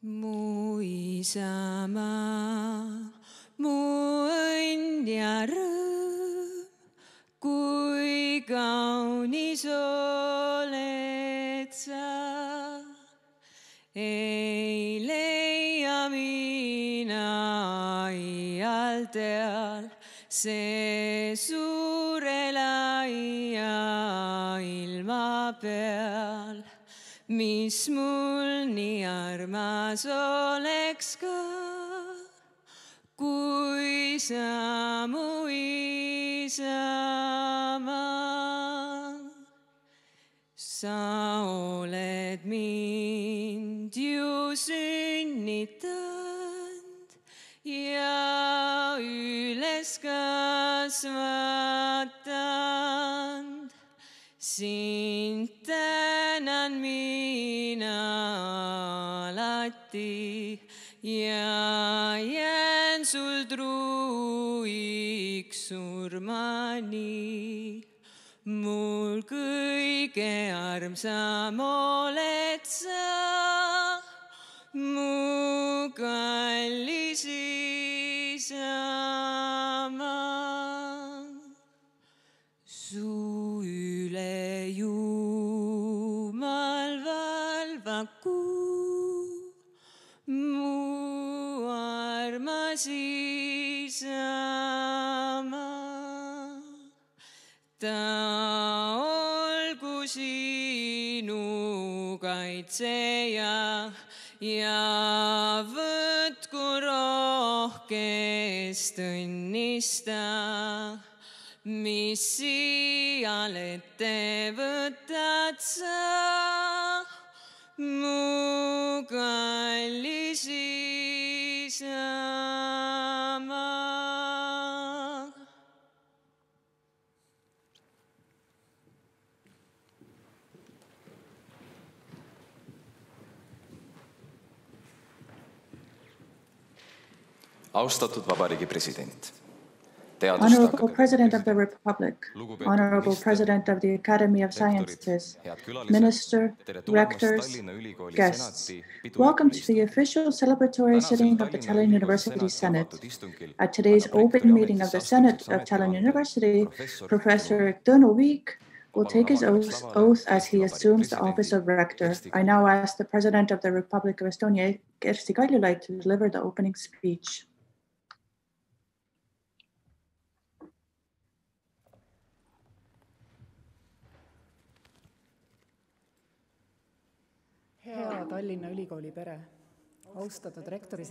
mu isamaa, mu õnn ja rõõm, kui kaunis oled sa. Ei leia mina iial teal see suure laia ilma peal, mis mul nii armas oleks ka, kui sa mu isamaa. Sa oled mind ju sünnitanud ja üles kasvatanud. Sind tänan mina alati ja jään sul truiks surmani. Mul kõige armsam oled sa, mu kallis isamaa. Su üle jumal valvaku, mu armas isamaa. Ta olgu sinu kaitseja ja võtku rohkest õnnista, mis sial ette võtad sa, mu kallis isamaa. Austatud Vabariigi President. Honorable President of the Republic, Honorable President of the Academy of Sciences, Minister, Rectors, guests, welcome to the official celebratory sitting of the Tallinn University Senate. At today's open meeting of the Senate of Tallinn University, Professor Tõnu Viik will take his oath as he assumes the office of Rector. I now ask the President of the Republic of Estonia, Kersti Kaljulaid, to deliver the opening speech.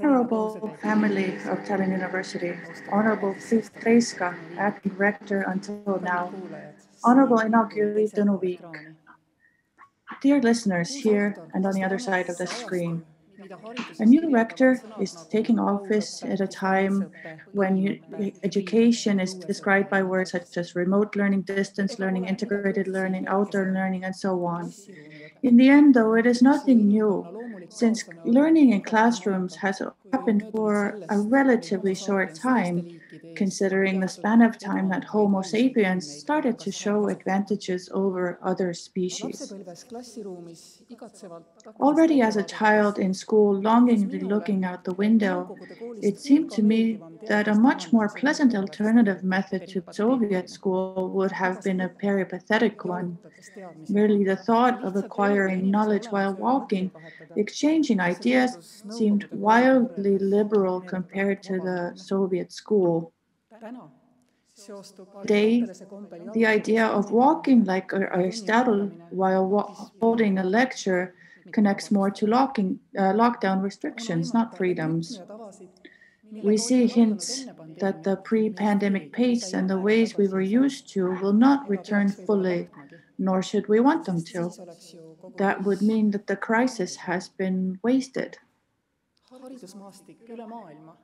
Honorable family of Tallinn University, Honorable Priit Reiska, acting rector until now, Honorable Inaugurator Tõnu Viik, dear listeners here and on the other side of the screen. A new rector is taking office at a time when education is described by words such as remote learning, distance learning, integrated learning, outdoor learning, and so on. In the end, though, it is nothing new, since learning in classrooms has happened for a relatively short time, considering the span of time that Homo sapiens started to show advantages over other species. Already as a child in school, longingly looking out the window, it seemed to me that a much more pleasant alternative method to Soviet school would have been a peripatetic one. Merely the thought of acquiring knowledge while walking, exchanging ideas, seemed wildly liberal compared to the Soviet school. Today, the idea of walking like Aristotle while holding a lecture connects more to lockdown restrictions, not freedoms. We see hints that the pre-pandemic pace and the ways we were used to will not return fully, nor should we want them to. That would mean that the crisis has been wasted.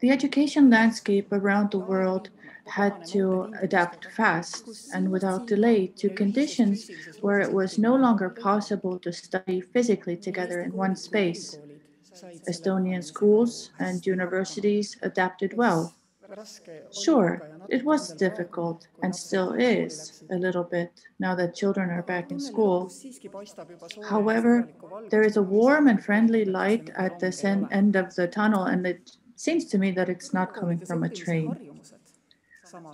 The education landscape around the world had to adapt fast and without delay to conditions where it was no longer possible to study physically together in one space. Estonian schools and universities adapted well. Sure, it was difficult and still is a little bit now that children are back in school. However, there is a warm and friendly light at this end of the tunnel, and it seems to me that it's not coming from a train.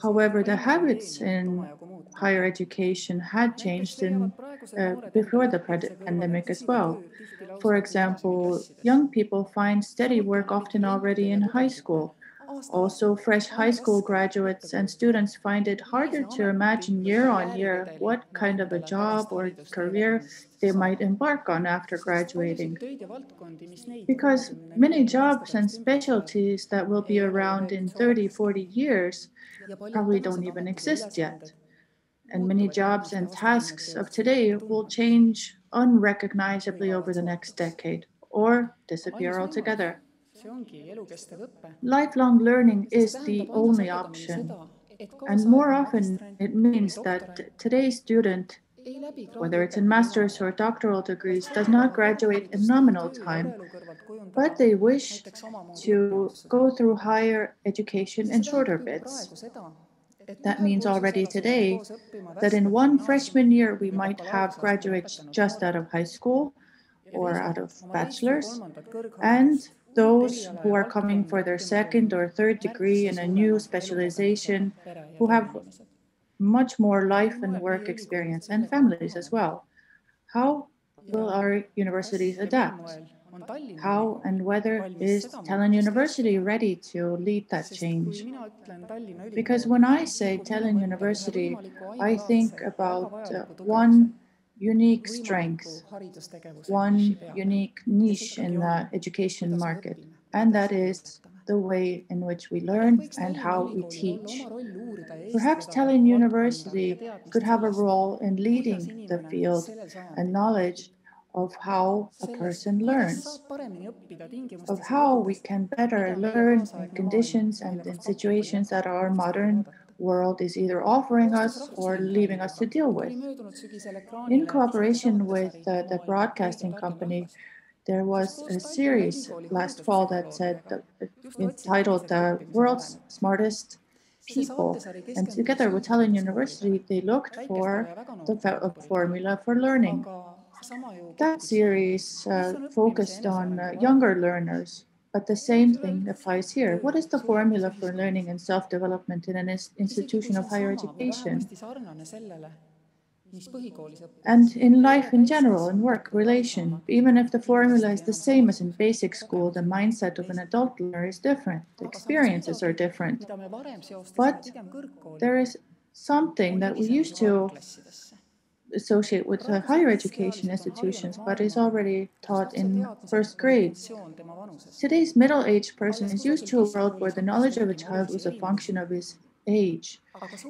However, the habits in higher education had changed before the pandemic as well. For example, young people find steady work often already in high school. Also, fresh high school graduates and students find it harder to imagine year on year what kind of a job or career they might embark on after graduating. Because many jobs and specialties that will be around in 30, 40 years probably don't even exist yet. And many jobs and tasks of today will change unrecognizably over the next decade or disappear altogether. Lifelong learning is the only option. And more often, it means that today's student, whether it's in master's or doctoral degrees, does not graduate in nominal time, but they wish to go through higher education in shorter bits. That means already today that in one freshman year, we might have graduates just out of high school or out of bachelor's, and those who are coming for their second or third degree in a new specialization, who have much more life and work experience and families as well. How will our universities adapt? How and whether is Tallinn University ready to lead that change? Because when I say Tallinn University, I think about one unique strength, one unique niche in the education market, and that is the way in which we learn and how we teach. Perhaps Tallinn University could have a role in leading the field and knowledge of how a person learns, of how we can better learn in conditions and in situations that our modern world is either offering us or leaving us to deal with. In cooperation with the broadcasting company, there was a series last fall that said, entitled The World's Smartest People. And together with Tallinn University, they looked for the formula for learning. That series focused on younger learners, but the same thing applies here. What is the formula for learning and self-development in an institution of higher education? And in life in general, in work, relation, even if the formula is the same as in basic school, the mindset of an adult learner is different. The experiences are different. But there is something that we used to associate with higher education institutions, but is already taught in first grade. Today's middle-aged person is used to a world where the knowledge of a child was a function of his age.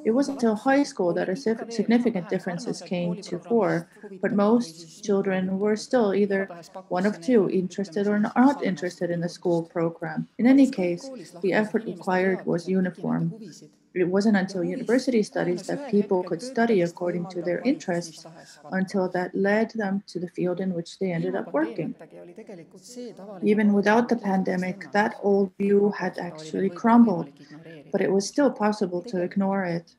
It wasn't until high school that significant differences came to fore, but most children were still either one of two, interested or not interested in the school program. In any case, the effort required was uniform. It wasn't until university studies that people could study according to their interests, until that led them to the field in which they ended up working. Even without the pandemic, that old view had actually crumbled, but it was still possible to ignore it.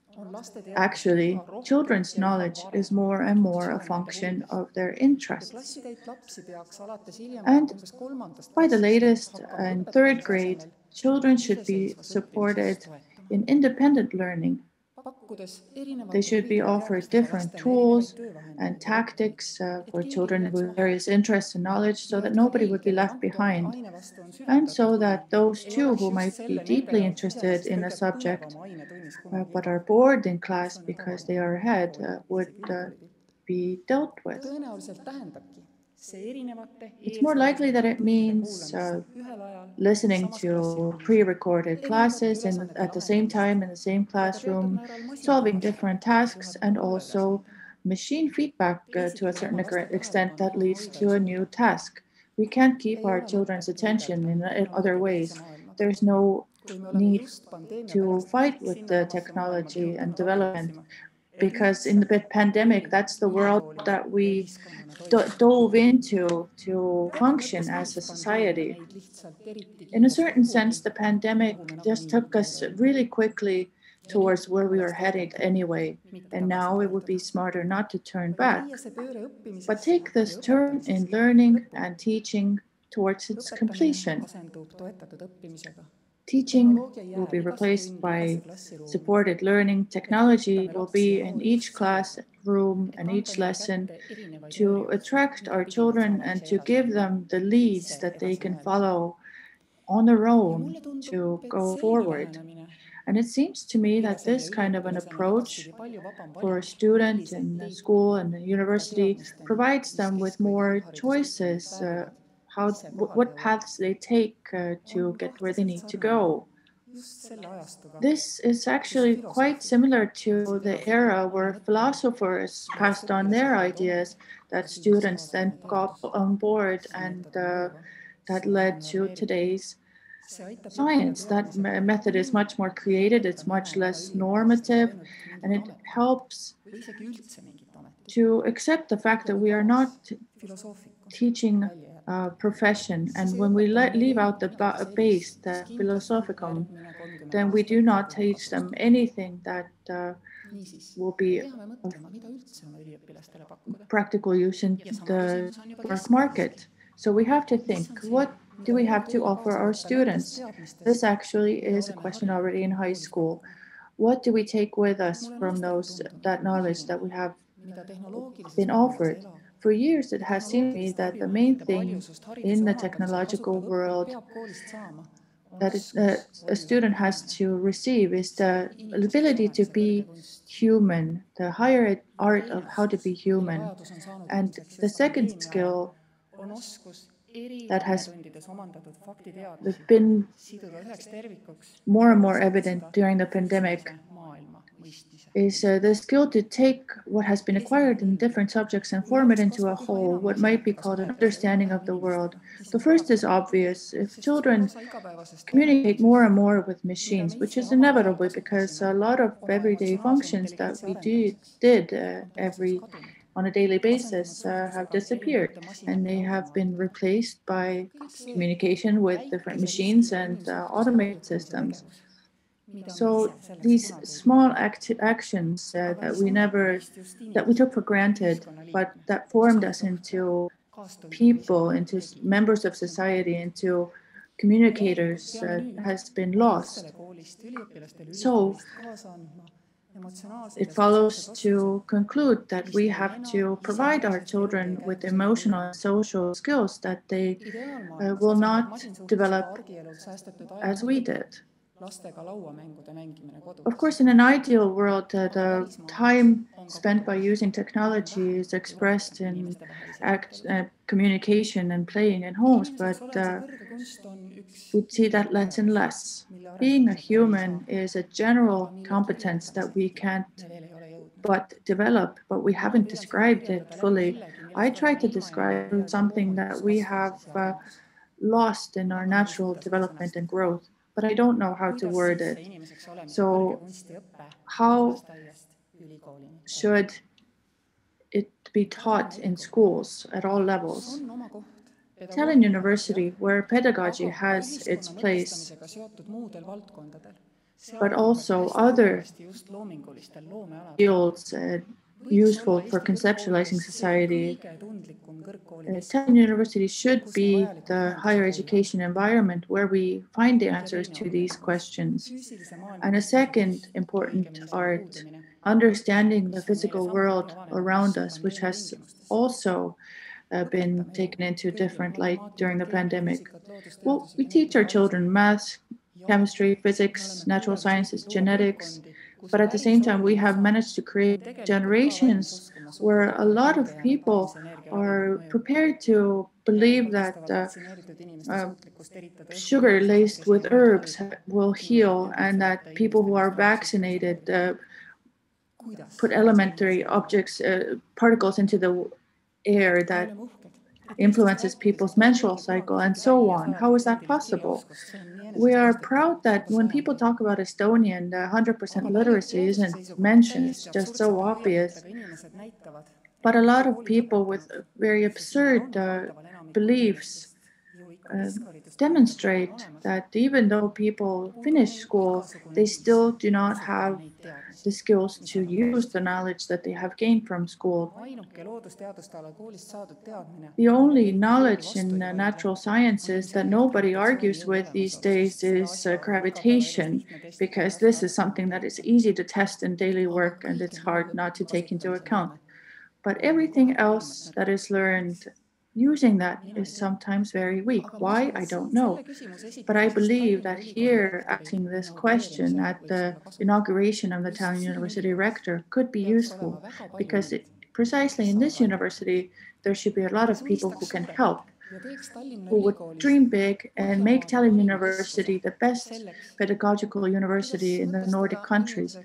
Actually, children's knowledge is more and more a function of their interests. And by the latest, in third grade, children should be supported in independent learning. They should be offered different tools and tactics for children with various interests and knowledge so that nobody would be left behind. And so that those too who might be deeply interested in a subject but are bored in class because they are ahead would be dealt with. It's more likely that it means listening to pre-recorded classes and at the same time in the same classroom, solving different tasks, and also machine feedback to a certain extent that leads to a new task. We can't keep our children's attention in other ways. There's no need to fight with the technology and development. because in the pandemic, that's the world that we dove into to function as a society. In a certain sense, the pandemic just took us really quickly towards where we were headed anyway, and now it would be smarter not to turn back, but take this turn in learning and teaching towards its completion. Teaching will be replaced by supported learning. Technology will be in each classroom and each lesson to attract our children and to give them the leads that they can follow on their own to go forward. And it seems to me that this kind of an approach for a student in the school and the university provides them with more choices, what paths they take to get where they need to go. This is actually quite similar to the era where philosophers passed on their ideas that students then got on board, and that led to today's science. That method is much more created, it's much less normative, and it helps to accept the fact that we are not teaching a profession. And when we leave out the base, the philosophicum, then we do not teach them anything that will be of practical use in the work market. So we have to think, what do we have to offer our students? This actually is a question already in high school. What do we take with us from that knowledge that we have been offered? For years, it has seemed to me that the main thing in the technological world that a student has to receive is the ability to be human, the higher art of how to be human. And the second skill that has been more and more evident during the pandemic is the skill to take what has been acquired in different subjects and form it into a whole, what might be called an understanding of the world. The first is obvious. If children communicate more and more with machines, which is inevitable because a lot of everyday functions that we did on a daily basis have disappeared, and they have been replaced by communication with different machines and automated systems. So these small actions that we took for granted, but that formed us into people, into members of society, into communicators, has been lost. So it follows to conclude that we have to provide our children with emotional and social skills that they will not develop as we did. Of course, in an ideal world, the time spent by using technology is expressed in communication and playing in homes, but we see that less and less. Being a human is a general competence that we can't but develop, but we haven't described it fully. I try to describe something that we have lost in our natural development and growth, but I don't know how to word it. So how should it be taught in schools at all levels? Tallinn University, where pedagogy has its place, but also other fields useful for conceptualizing society. Tallinn University should be the higher education environment where we find the answers to these questions. And a second important art, understanding the physical world around us, which has also been taken into different light during the pandemic. Well, we teach our children math, chemistry, physics, natural sciences, genetics, but at the same time, we have managed to create generations where a lot of people are prepared to believe that sugar laced with herbs will heal, and that people who are vaccinated put elementary objects, particles into the air that influences people's menstrual cycle, and so on. How is that possible? We are proud that when people talk about Estonian, the 100% literacy isn't mentioned. It's just so obvious. But a lot of people with very absurd beliefs demonstrate that even though people finish school, they still do not have the skills to use the knowledge that they have gained from school. The only knowledge in natural sciences that nobody argues with these days is gravitation, because this is something that is easy to test in daily work and it's hard not to take into account. But everything else that is learned using that is sometimes very weak. Why? I don't know. But I believe that here, asking this question at the inauguration of the Tallinn University Rector could be useful, because precisely in this university, there should be a lot of people who can help, who would dream big and make Tallinn University the best pedagogical university in the Nordic countries.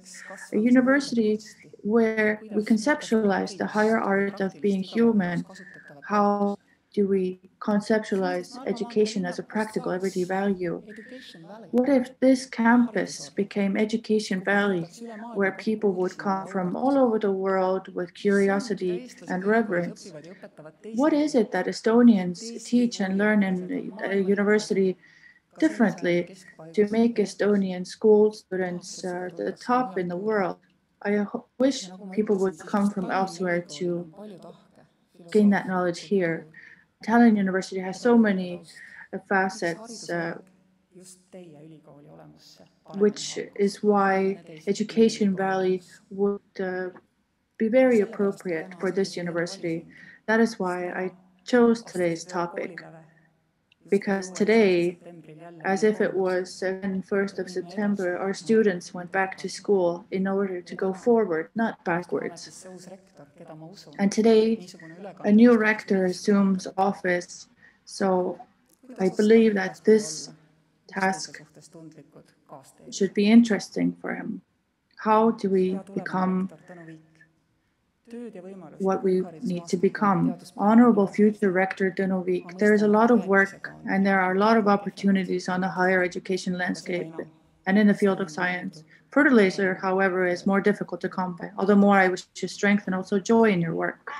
A university where we conceptualize the higher art of being human. How do we conceptualize education as a practical everyday value? What if this campus became Education Valley, where people would come from all over the world with curiosity and reverence? What is it that Estonians teach and learn in a university differently to make Estonian school students the top in the world? I wish people would come from elsewhere to gain that knowledge here. Tallinn University has so many facets, which is why Education Valley would be very appropriate for this university. That is why I chose today's topic, because today, as if it was the 1st of September, our students went back to school in order to go forward, not backwards. And today, a new rector assumes office. So I believe that this task should be interesting for him. How do we become what we need to become? Honorable future Rector Tõnu Viik, there is a lot of work and there are a lot of opportunities on the higher education landscape and in the field of science. Fertilizer, however, is more difficult to come by. All the more I wish to strengthen also joy in your work.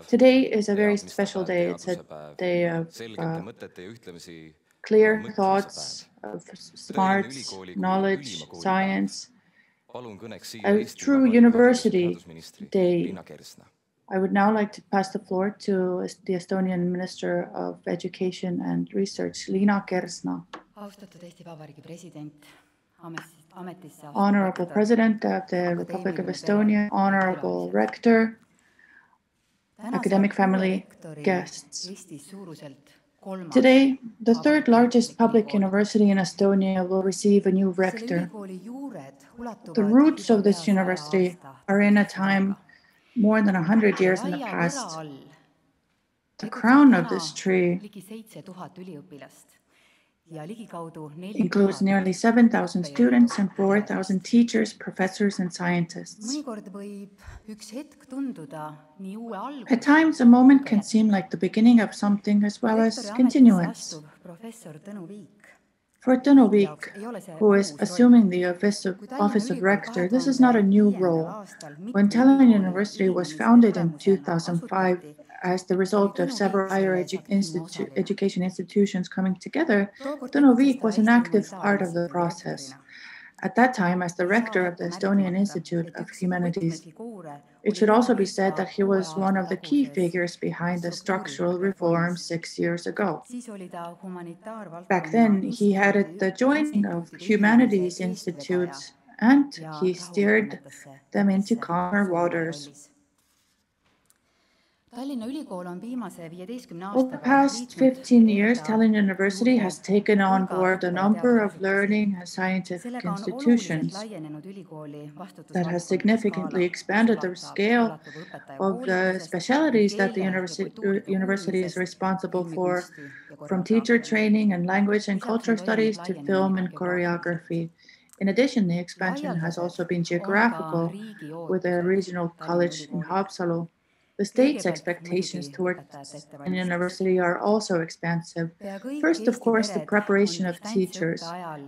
Today is a very special day. It's a day of clear thoughts, of smart knowledge, science, a true university day. I would now like to pass the floor to the Estonian Minister of Education and Research, Liina Kersna. Honorable President of the Republic of Estonia, Honorable Rector, academic family, guests. Today, the third largest public university in Estonia will receive a new rector. The roots of this university are in a time more than 100 years in the past. The crown of this tree includes nearly 7,000 students and 4,000 teachers, professors, and scientists. At times, a moment can seem like the beginning of something as well as continuance. For Tõnu Viik, who is assuming the office of rector, this is not a new role. When Tallinn University was founded in 2005, as the result of several higher education institutions coming together, Tõnu Viik was an active part of the process. At that time, as the rector of the Estonian Institute of Humanities, it should also be said that he was one of the key figures behind the structural reforms 6 years ago. Back then, he headed the joining of humanities institutes and he steered them into calmer waters. Over the past 15 years, Tallinn University has taken on board a number of learning and scientific institutions that has significantly expanded the scale of the specialties that the university is responsible for, from teacher training and language and culture studies to film and choreography. In addition, the expansion has also been geographical with a regional college in Haapsalu. The state's expectations towards Tallinn University are also expansive. First, of course, the preparation of teachers.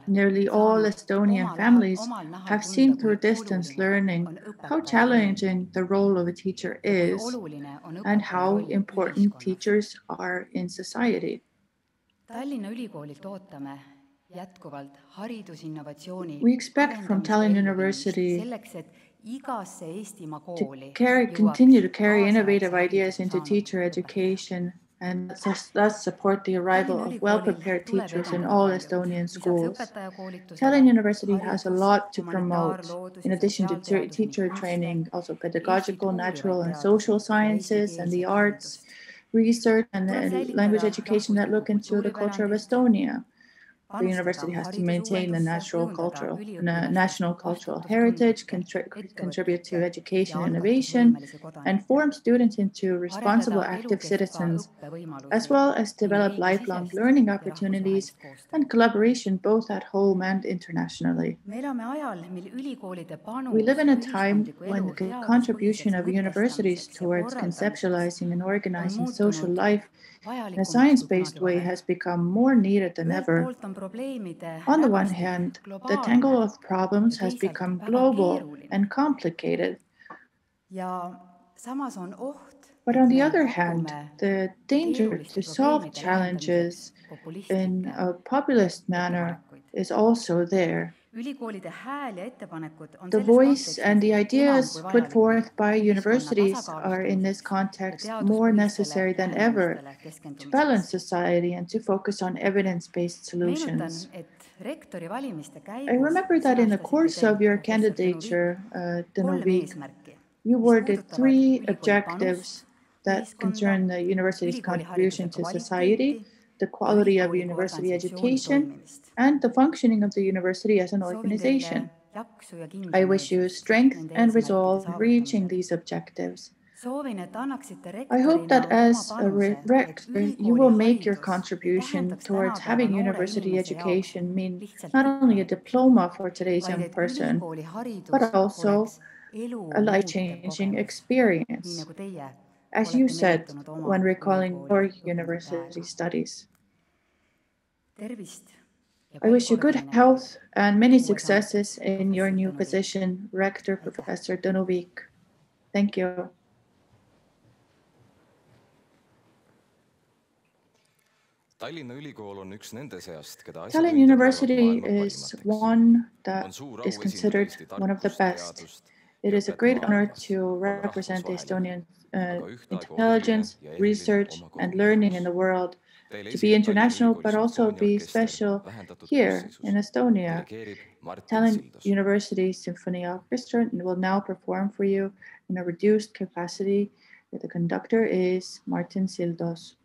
Nearly all Estonian families have seen through distance learning how challenging the role of a teacher is and how important teachers are in society. We expect from Tallinn University to continue to carry innovative ideas into teacher education and thus support the arrival of well-prepared teachers in all Estonian schools. Tallinn University has a lot to promote. In addition to teacher training, also pedagogical, natural, and social sciences and the arts, research, and language education that look into the culture of Estonia. The university has to maintain the national cultural heritage, contribute to education and innovation, and form students into responsible, active citizens, as well as develop lifelong learning opportunities and collaboration both at home and internationally. We live in a time when the contribution of universities towards conceptualizing and organizing social life in a science-based way has become more needed than ever. On the one hand, the tangle of problems has become global and complicated. But on the other hand, the danger to solve challenges in a populist manner is also there. The voice and the ideas put forth by universities are in this context more necessary than ever to balance society and to focus on evidence-based solutions. I remember that in the course of your candidature, Tõnu Viik, you worded 3 objectives that concern the university's contribution to society, the quality of university education, and the functioning of the university as an organization. I wish you strength and resolve in reaching these objectives. I hope that as a rector, you will make your contribution towards having university education mean not only a diploma for today's young person, but also a life-changing experience, as you said when recalling your university studies. I wish you good health and many successes in your new position, Rector Professor Tõnu Viik. Thank you. Tallinn University is one that is considered one of the best. It is a great honor to represent Estonian intelligence, research, and learning in the world, to be international, but also be special here in Estonia. Tallinn University Symphonic Orchestra will now perform for you in a reduced capacity. The conductor is Martin Sildos.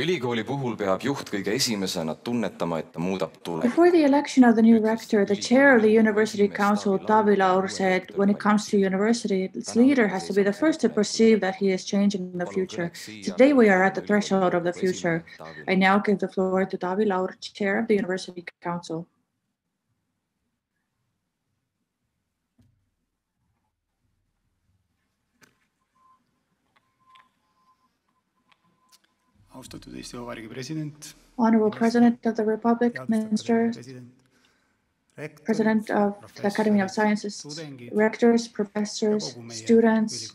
Ülikooli puhul peab juht kõige esimesena tunnetama, et ta muudab tulevikku. Before the election of the new rector, the chair of the University Council, Taavi, Laur, said, when it comes to university, its leader has to be the first to perceive that he is changing the future. Today we are at the threshold of the future. I now give the floor to Taavi, Laur, chair of the University Council. Austatud Eesti Vabariigi president, Honorable President of the Republic, Minister, President of the Academy of Sciences, rectors, professors, students,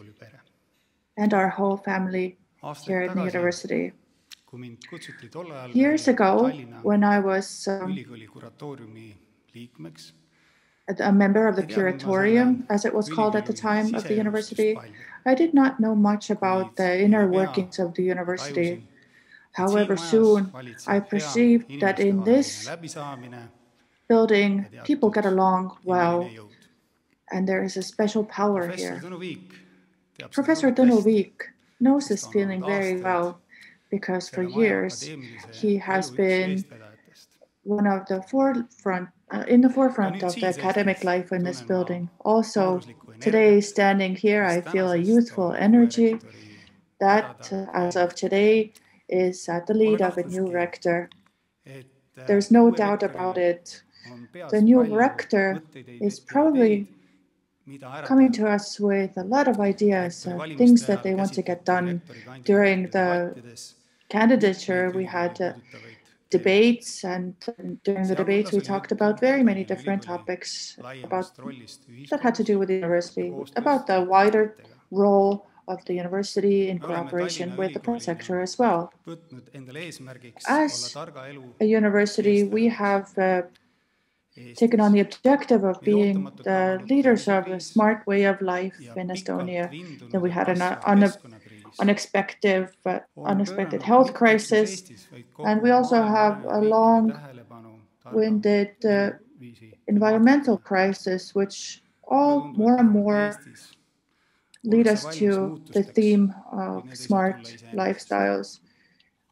and our whole family here at the university. Years ago, when I was a member of the curatorium, as it was called at the time of the university, I did not know much about the inner workings of the university. However, soon I perceived that in this building, people get along well, and there is a special power here. Professor Tõnu Viik knows this feeling very well because for years he has been one of the in the forefront of the academic life in this building. Also, today, standing here, I feel a youthful energy that, as of today, is at the lead of a new rector. There's no doubt about it. The new rector is probably coming to us with a lot of ideas, things that they want to get done. During the candidature, we had debates, and during the debates, we talked about very many different topics that had to do with the university, about the wider role of the university in cooperation with the private sector as well. As a university, we have taken on the objective of being the leaders of a smart way of life in Estonia. Then we had an unexpected health crisis, and we also have a long-winded environmental crisis, which all more and more lead us to the theme of smart lifestyles.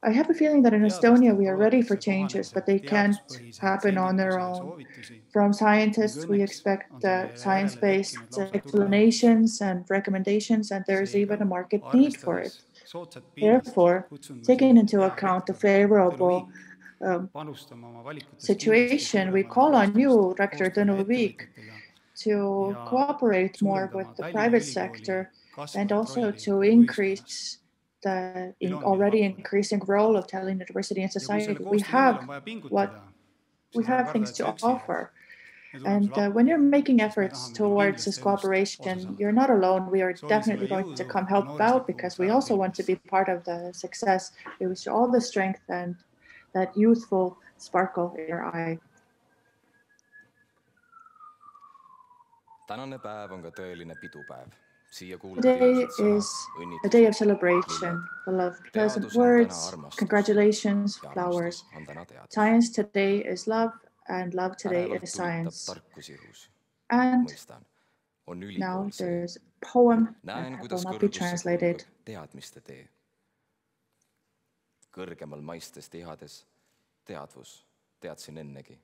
I have a feeling that in Estonia we are ready for changes, but they can't happen on their own. From scientists, we expect science-based explanations and recommendations, and there is even a market need for it. Therefore, taking into account the favorable situation, we call on you, Rector Tõnu Viik, to cooperate more with the private sector and also to increase the already increasing role of Tallinn University in society. We have things to offer. And when you're making efforts towards this cooperation, you're not alone. We are definitely going to come help out because we also want to be part of the success. We wish all the strength and that youthful sparkle in your eye. Today is a day of celebration, full of pleasant words, congratulations, flowers. Science today is love, and love today is science. And now there's a poem that will not be translated. Kõrgemal maistes teades, teadvus teadsin ennegi.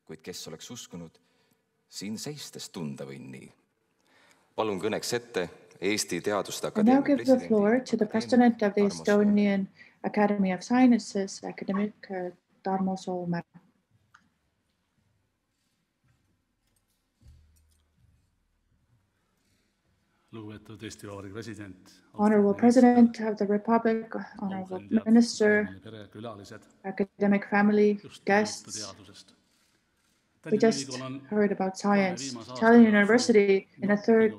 Kuid kes oleks uskunud, siin seistes tunda võin nii. Palun kõneks ette Eesti Teaduste Akadeemia presidendi. I now give the floor to the president of the Estonian Academy of Sciences, academic Tarmo Soomere. Lugupeetud Eesti Vabariigi president. Honorable President of the Republic, Honorable Minister, academic family, guests. We just heard about science. Tallinn University in the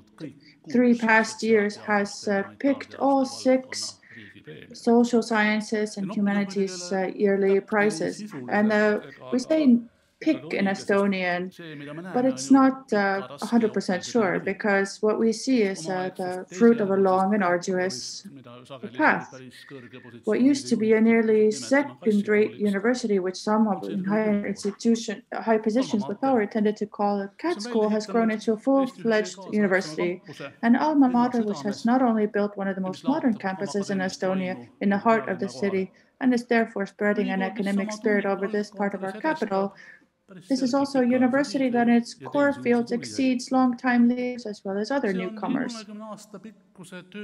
three past years has picked all 6 social sciences and humanities yearly prizes. And we say pick in Estonian, but it's not 100% sure, because what we see is the fruit of a long and arduous path. What used to be a nearly second-rate university, which some in high positions with power tended to call a cat school, has grown into a full-fledged university, an alma mater which has not only built one of the most modern campuses in Estonia in the heart of the city, and is therefore spreading an academic spirit over this part of our capital. This is also a university that in its core fields exceeds long-time leaders as well as other newcomers.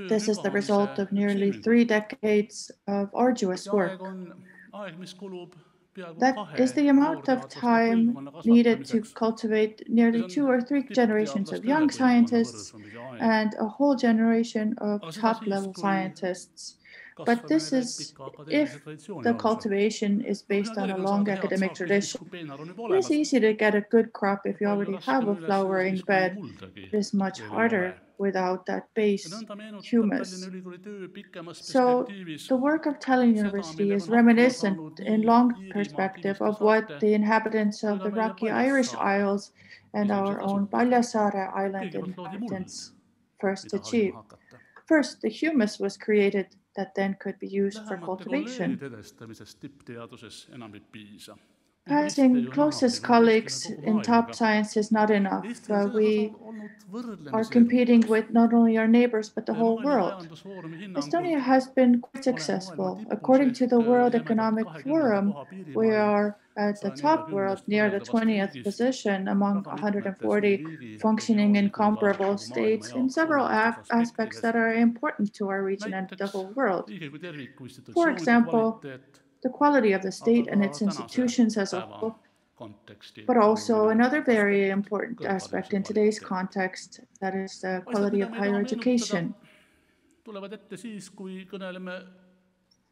This is the result of nearly 3 decades of arduous work. That is the amount of time needed to cultivate nearly 2 or 3 generations of young scientists and a whole generation of top-level scientists. But this is if the cultivation is based on a long academic tradition. It is easy to get a good crop if you already have a flowering bed. It is much harder without that base humus. So the work of Tallinn University is reminiscent in long perspective of what the inhabitants of the rocky Irish Isles and our own Paljassaare Island inhabitants first achieved. First, the humus was created that then could be used for cultivation. Passing closest colleagues in top science is not enough. We are competing with not only our neighbors, but the whole world. Estonia has been quite successful. According to the World Economic Forum, we are at the top world, near the 20th position among 140 functioning and comparable states in several aspects that are important to our region and the whole world. For example, the quality of the state and its institutions as a whole, but also another very important aspect in today's context, that is the quality of higher education.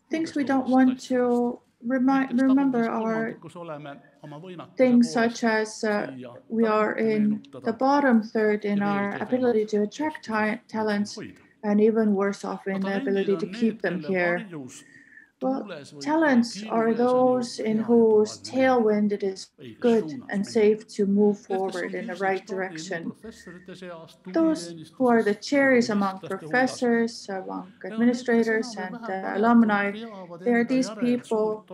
Things we don't want to remember are things such as we are in the bottom third in our ability to attract talents, and even worse off in the ability to keep them here. Well, talents are those in whose tailwind it is good and safe to move forward in the right direction. Those who are the cherries among professors, among administrators and alumni, they are these people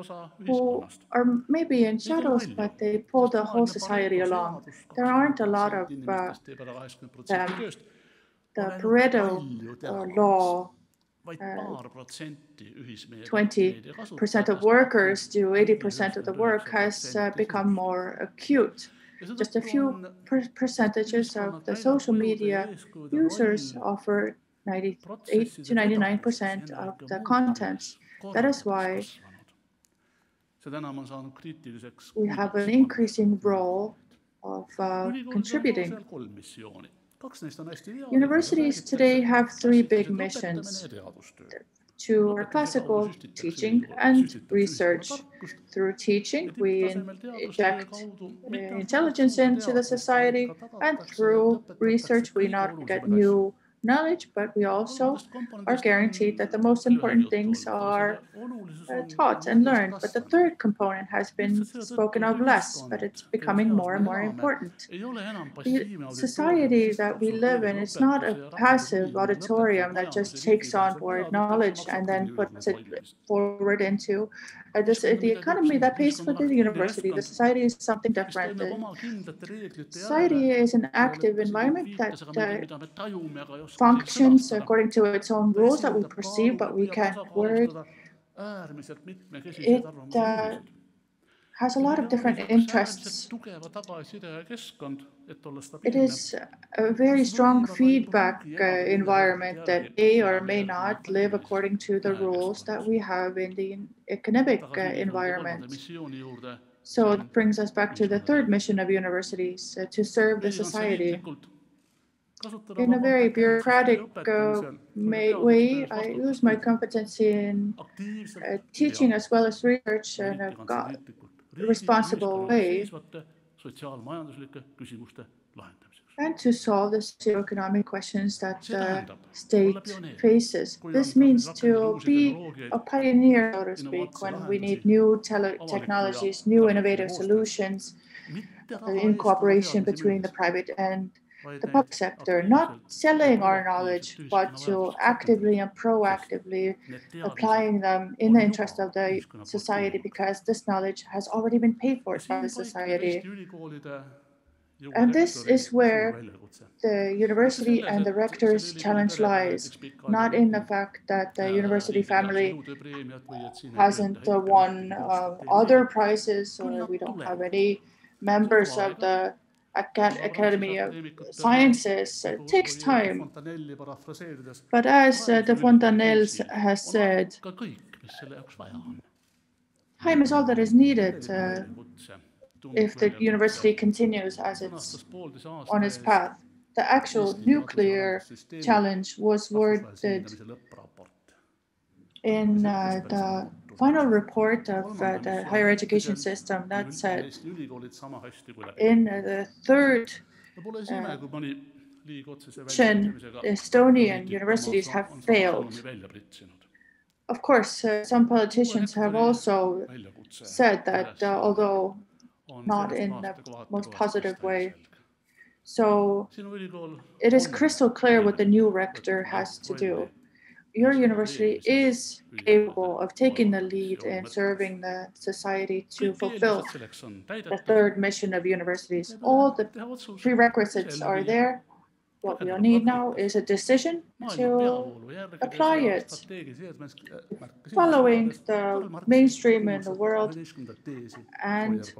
who are maybe in shadows, but they pull the whole society along. There aren't a lot of them. The Pareto law, 20% of workers do 80% of the work, has become more acute. Just a few percentages of the social media users offer 98 to 99% of the contents. That is why we have an increasing role of contributing. Universities today have 3 big missions: to our classical teaching and research. Through teaching, we inject intelligence into the society, and through research, we not get new knowledge, but we also are guaranteed that the most important things are taught and learned. But the third component has been spoken of less, but it's becoming more and more important. The society that we live in is not a passive auditorium that just takes on board knowledge and then puts it forward into the economy that pays for the university. The society is something different. Society is an active environment that functions according to its own rules that we perceive, but we can't word. It has a lot of different interests. It is a very strong feedback environment that may or may not live according to the rules that we have in the academic environment. So it brings us back to the third mission of universities, to serve the society. In a very bureaucratic way, I use my competency in teaching as well as research in a responsible way, and to solve the socioeconomic questions that the state faces. This means to be a pioneer, so to speak, when we need new technologies, new innovative solutions, in cooperation between the private and the public sector, not selling our knowledge, but to actively and proactively applying them in the interest of the society, because this knowledge has already been paid for by the society. And this is where the university and the rector's challenge lies, not in the fact that the university family hasn't won other prizes, or we don't have any members of the Academy of Sciences. It takes time. But as the Fontanelle has said, time is all that is needed if the university continues as it's on its path. The actual nuclear challenge was worded in the final report of the higher education system that said in the third Estonian universities have failed. Of course, some politicians have also said that, although not in the most positive way. So it is crystal clear what the new rector has to do. Your university is capable of taking the lead in serving the society to fulfill the third mission of universities. All the prerequisites are there. What we need now is a decision to apply it, following the mainstream in the world. And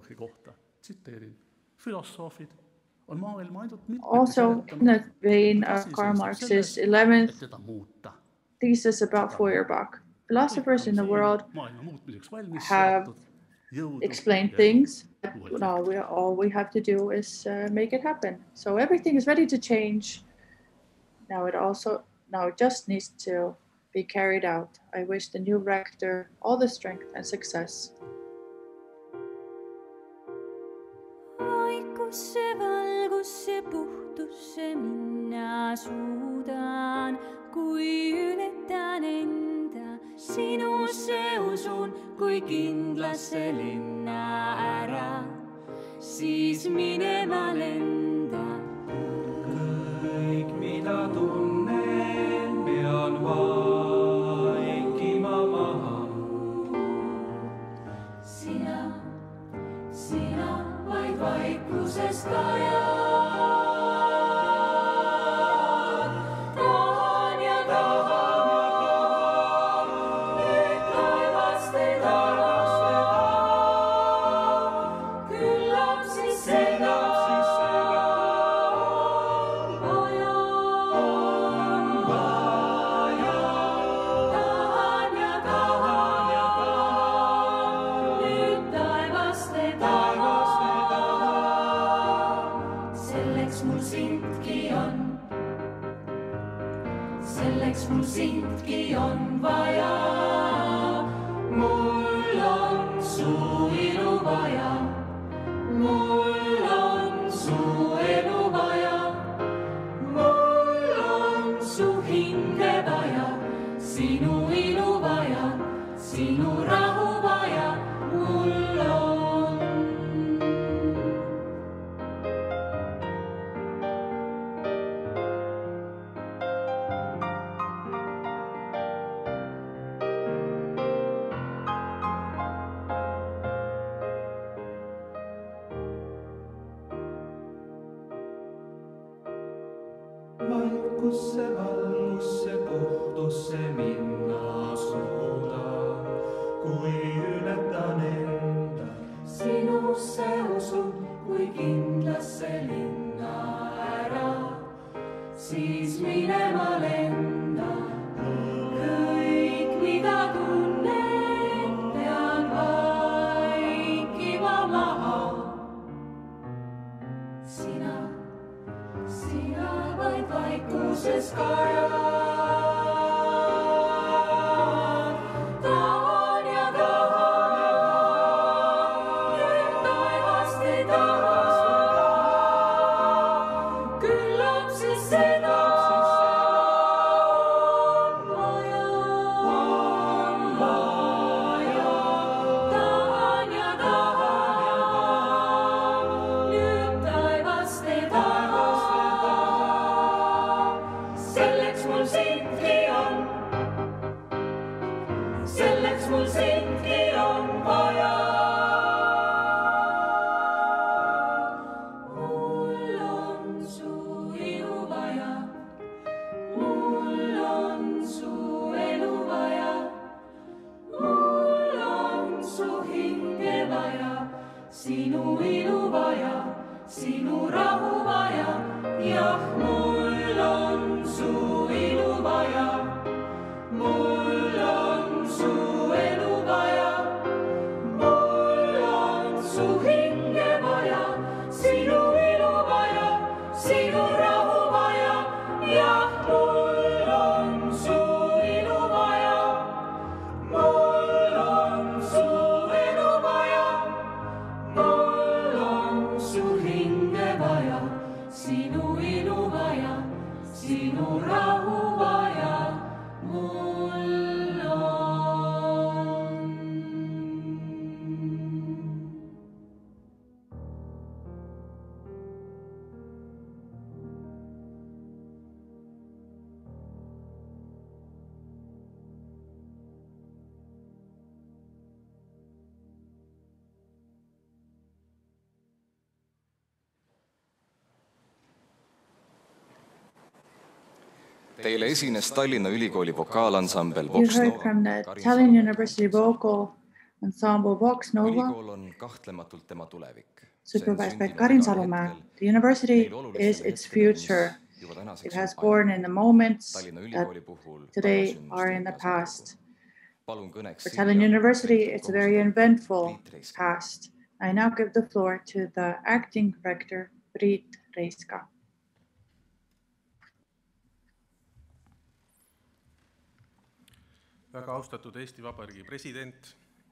also in the vein of Karl Marx's 11th thesis about Feuerbach. Philosophers in the world have explained things. Now all we have to do is make it happen. So everything is ready to change. Now it just needs to be carried out. I wish the new rector all the strength and success. Aikusse valgusse puhtusse minna suudan, kui ületan enda, sinusse usun, kui kindlasse linna ära, siis minema lenda. Kõik, mida tunnen, pean vaikima maha. Sina vaid vaikuses kajad. Tahan ja tahan, nüüd taevaste tahan. Küllap siis seda vajan. Tahan ja tahan, nüüd taevaste tahan. Selleks mul sindki on vaja. Mul on su ilu vaja. Mul on su elu vaja. Mul on su hinge vaja. Sinu ilu vaja. Sinu rahu vaja. Mul on. Vaikusse valgusse kohtusse minna suudan, kui ületan enda. Sinusse usun, kui kindlasse linna ära, siis minema lenda. Kõik, mida tunnen, pean vaikima maha. Sina vaid vaikuses kajad. sinu ilu vaja, sinu rahu vaja, jah, mul on su ilu vaja, mul on su elu vaja, mul on su hinge vaja, sinu ilu vaja, sinu rahu vaja, jah, mul on su ilu vaja, mul on su elu vaja, mul on su hinge vaja, sinu ilu vaja, sinu rahu vaja, mul on. Teile esines Tallinna Ülikooli vokaalansambel You Vox heard from the Tallinn University vocal ensemble Vox Nova, Ülikool on kahtlematult tema tulevik. supervised by Karin Salumäe. The university is its future. It has born in the moments that today are in the past. For Tallinn University, it's a very eventful past. I now give the floor to the acting rector, Priit, Reiska. Väga austatud Eesti Vabariigi president,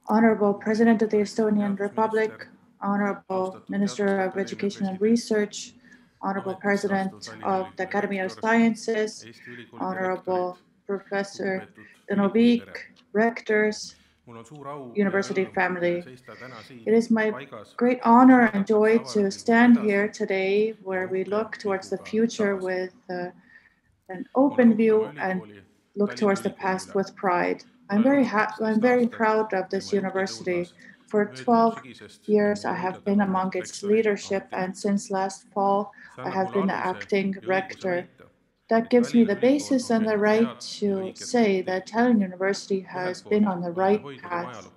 Honorable President of the Estonian Republic, Honorable Minister of Education and Research, Honorable President of the Academy of Sciences, Honorable Professor Tõnu Viik, Rectors, University family. It is my great honor and joy to stand here today where we look towards the future with an open view and look towards the past with pride. I'm very proud of this university. For 12 years, I have been among its leadership, and since last fall, I have been the acting rector. That gives me the basis and the right to say that Tallinn University has been on the right path.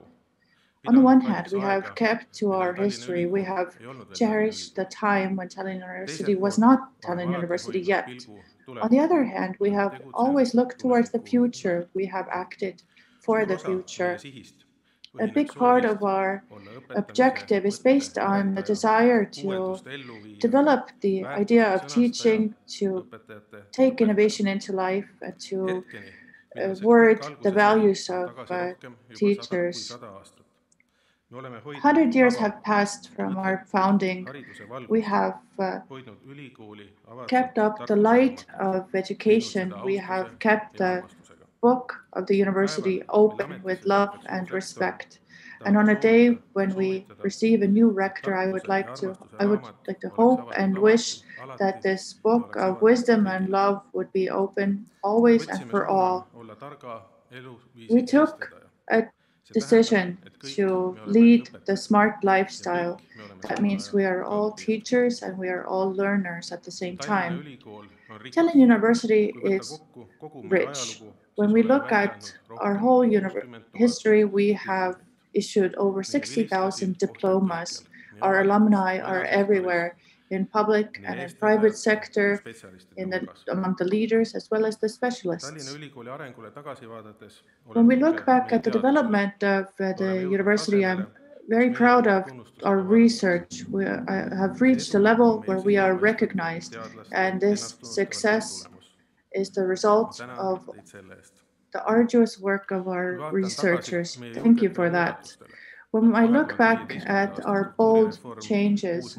On the one hand, we have kept to our history. We have cherished the time when Tallinn University was not Tallinn University yet. On the other hand, we have always looked towards the future. We have acted for the future. A big part of our objective is based on the desire to develop the idea of teaching, to take innovation into life, and to word the values of teachers. 100 years have passed from our founding. We have kept up the light of education. We have kept the book of the university open with love and respect. And on a day when we receive a new rector, I would like to hope and wish that this book of wisdom and love would be open always and for all. We took a decision to lead the smart lifestyle. That means we are all teachers and we are all learners at the same time. Tallinn University is rich. When we look at our whole history, we have issued over 60,000 diplomas. Our alumni are everywhere, in public and in private sector, among the leaders as well as the specialists. When we look back at the development of the university, I'm very proud of our research. We have reached a level where we are recognized, and this success is the result of the arduous work of our researchers. Thank you for that. When I look back at our bold changes,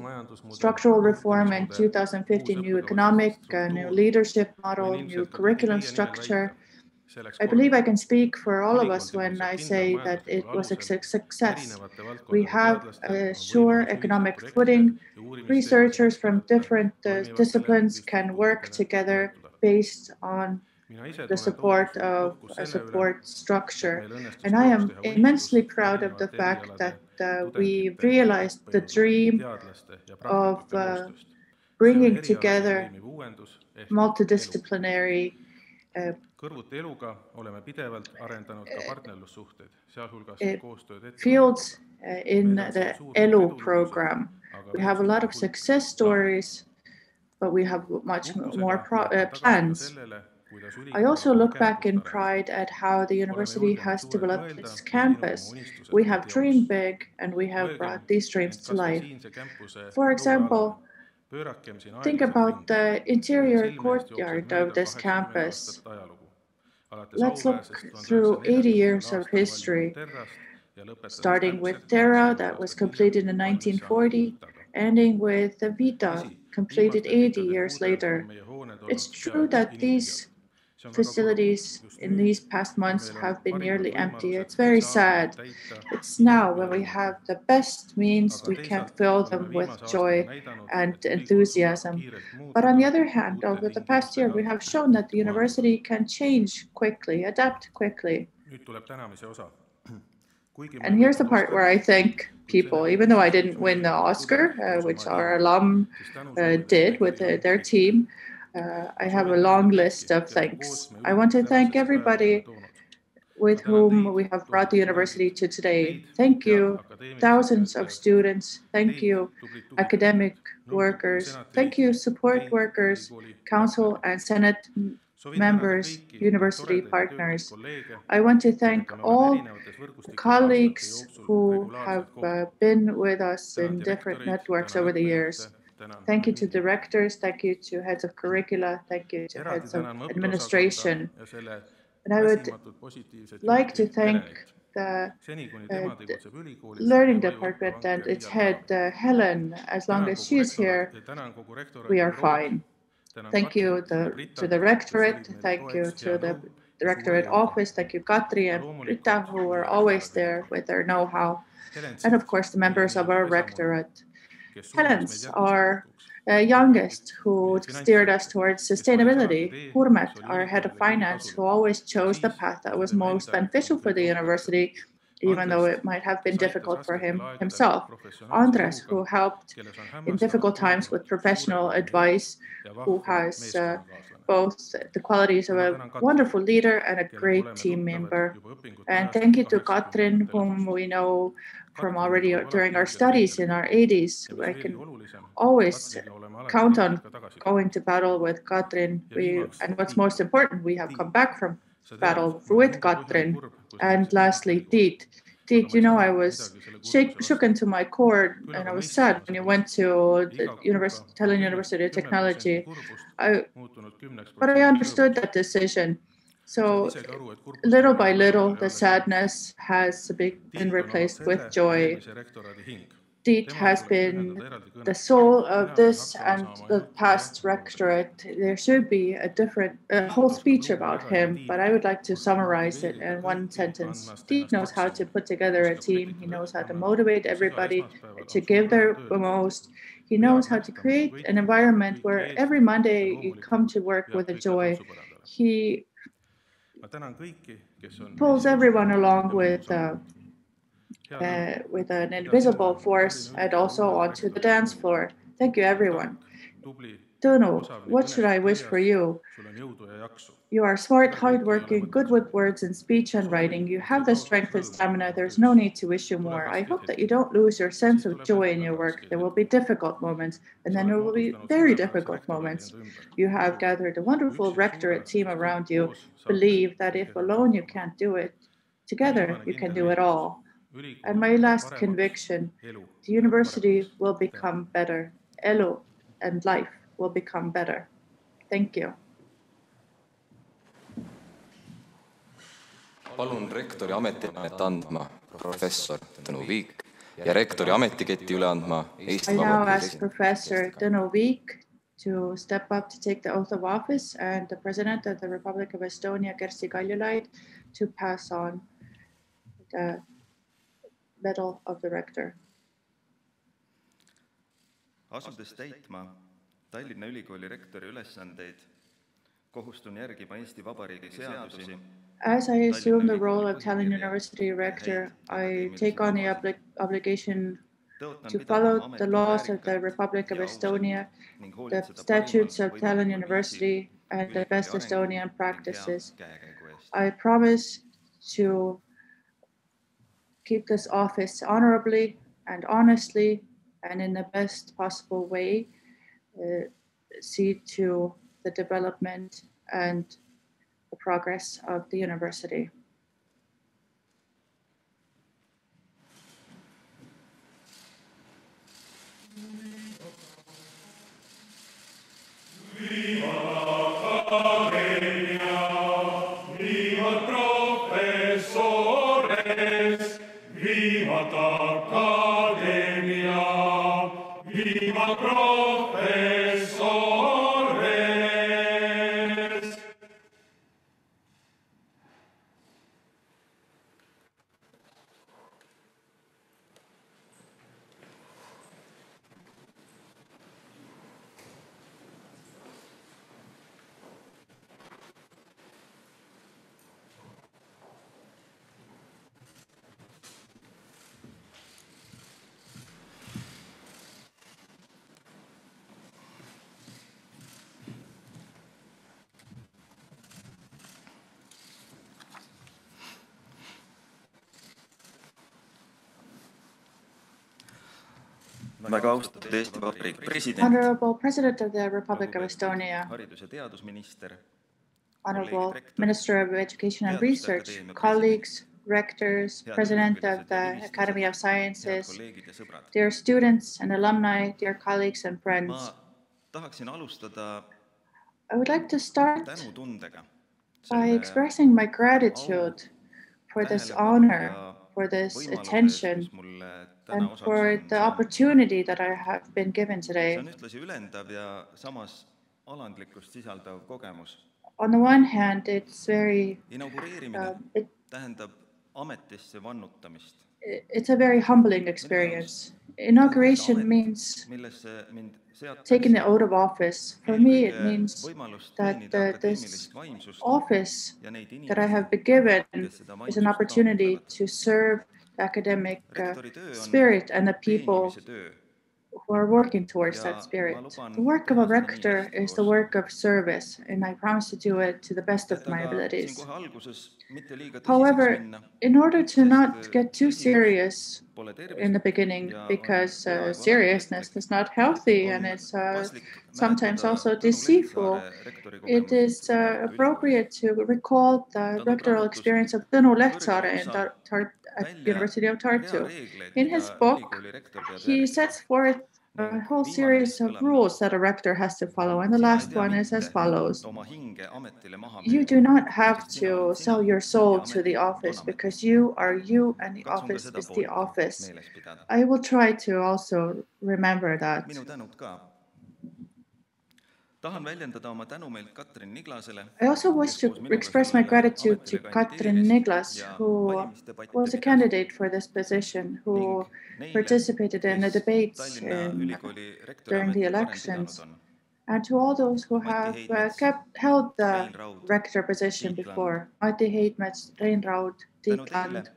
structural reform in 2015, new economic, new leadership model, new curriculum structure, I believe I can speak for all of us when I say that it was a success. We have a sure economic footing. Researchers from different disciplines can work together based on the support of a support structure. And I am immensely proud of the fact that we realized the dream of bringing together multidisciplinary fields in the TLU program. We have a lot of success stories, but we have much more plans. I also look back in pride at how the university has developed its campus. We have dreamed big and we have brought these dreams to life. For example, think about the interior courtyard of this campus. Let's look through 80 years of history, starting with Terra that was completed in 1940, ending with the Vita, completed 80 years later. It's true that these facilities in these past months have been nearly empty. It's very sad. It's now when we have the best means, we can fill them with joy and enthusiasm. But on the other hand, over the past year, we have shown that the university can change quickly, adapt quickly. And here's the part where I thank people, even though I didn't win the Oscar, which our alum did with their team. I have a long list of thanks. I want to thank everybody with whom we have brought the university to today. Thank you, thousands of students. Thank you, academic workers. Thank you, support workers, council and senate members, university partners. I want to thank all colleagues who have been with us in different networks over the years. Thank you to directors, thank you to heads of curricula, thank you to heads of administration. And I would like to thank the learning department and its head, Helen. As long as she's here, we are fine. Thank you to the rectorate, thank you to the directorate office, thank you Katri and Priit, who are always there with their know-how, and of course the members of our rectorate. Helen's our youngest, who steered us towards sustainability. Urmet, our head of finance, who always chose the path that was most beneficial for the university, even though it might have been difficult for him himself. Andres, who helped in difficult times with professional advice, who has both the qualities of a wonderful leader and a great team member. And thank you to Katrin, whom we know from already during our studies in our 80s. I can always count on going to battle with Katrin. And what's most important, we have come back from battle with Katrin. And lastly, Tiit. Tiit, you know, I was shook to my core and I was sad when you went to the Tallinn University of Technology. But I understood that decision. So little by little, the sadness has been replaced with joy. Tiit has been the soul of this and the past rectorate. There should be a whole speech about him, but I would like to summarize it in one sentence. Tiit knows how to put together a team. He knows how to motivate everybody to give their most. He knows how to create an environment where every Monday you come to work with a joy. He pulls everyone along with an invisible force and also onto the dance floor. Thank you, everyone. Tõnu, what should I wish for you? You are smart, hardworking, good with words and speech and writing. You have the strength and stamina. There's no need to wish you more. I hope that you don't lose your sense of joy in your work. There will be difficult moments, and then there will be very difficult moments. You have gathered a wonderful rectorate team around you. Believe that if alone you can't do it, together you can do it all. And my last conviction, the university will become better. Elu and life will become better. Thank you. Palun rektori ametivannet andma professor Tõnu Viik ja rektori ametiketti üle andma Eesti I now ask Professor Tõnu Viik to step up to take the oath of office and the President of the Republic of Estonia, Kersti Kaljulaid, to pass on the medal of the rector. Asudes täitma Tallinna Ülikooli rektori ülesandeid, kohustun järgima Eesti Vabariigi seadusi. As I assume the role of Tallinn University rector, I take on the obligation to follow the laws of the Republic of Estonia, the statutes of Tallinn University, and the best Estonian practices. I promise to keep this office honorably and honestly and in the best possible way, see to the development and the progress of the university. Väga austatud Eesti Vabariigi president, Honorable President of the Republic of Estonia, haridus- ja teadusminister, Honorable Minister of Education and Research, colleagues, rectors, President of the Academy of Sciences, kolleegid ja sõbrad. dear students and alumni, dear colleagues and friends. Ma tahaksin alustada I would like to start tänutundega by expressing my gratitude for this honor, for this attention, and for the opportunity that I have been given See today. on ühtlasi ülendav ja samas alandlikkust sisaldav kogemus. On the one hand, it's Inaugureerimine tähendab ametisse vannutamist, it's a very humbling experience. Inauguration means millesse mind taking the seatakse oath of office. For me, it means võimalust that teenida this akadeemilist vaimsust office ja neid that I inimesi, have been given kes seda is an vaimsust opportunity kaotavad. to serve the academic Rektori töö on spirit and the people teenimise töö. who are working towards Ja that spirit. ma luban The work of a teha seda nii rector hästi is the koos. work of service, and I promise to do it to the best of my Aga abilities. siin kohe alguses mitte liiga tõsiseks However, minna, in order to sest not get too tõsidus serious pole in the tervislik beginning, ja on because peaaegu seriousness alapõhjalik. is not healthy On and it's paslik sometimes mäletada also Tõnu deceitful. Lehtsaare rektori It kogemust is Tartu appropriate to recall the toob rectoral rõhutust experience of Tõnu Lehtsaare kõrgele in osa at välja University of Tartu. reareegleid, In mida his book, ülikooli rektor peab he järgima. sets forth a Ning whole viimane series neist of kõlab rules that a rector has to follow, and the Sina ei last pea one is as mitte follows. oma hinge ametile maha You müüma, do not have sest sina to oled sell sina your soul ja to the amet office on amet. because you are you and the Katsun ka office seda is the poolt office. meeles pidada. I will try to also remember that. Minu tänud ka. Tahan väljendada oma tänu meilt Katrin Niglasele, I also wish to express my gratitude to Katrin Niglas, who was a candidate for this position, who participated in the debates during the elections, and to all those who have held the rector position before. Mati Heidmets, Reinraud, Tiitland.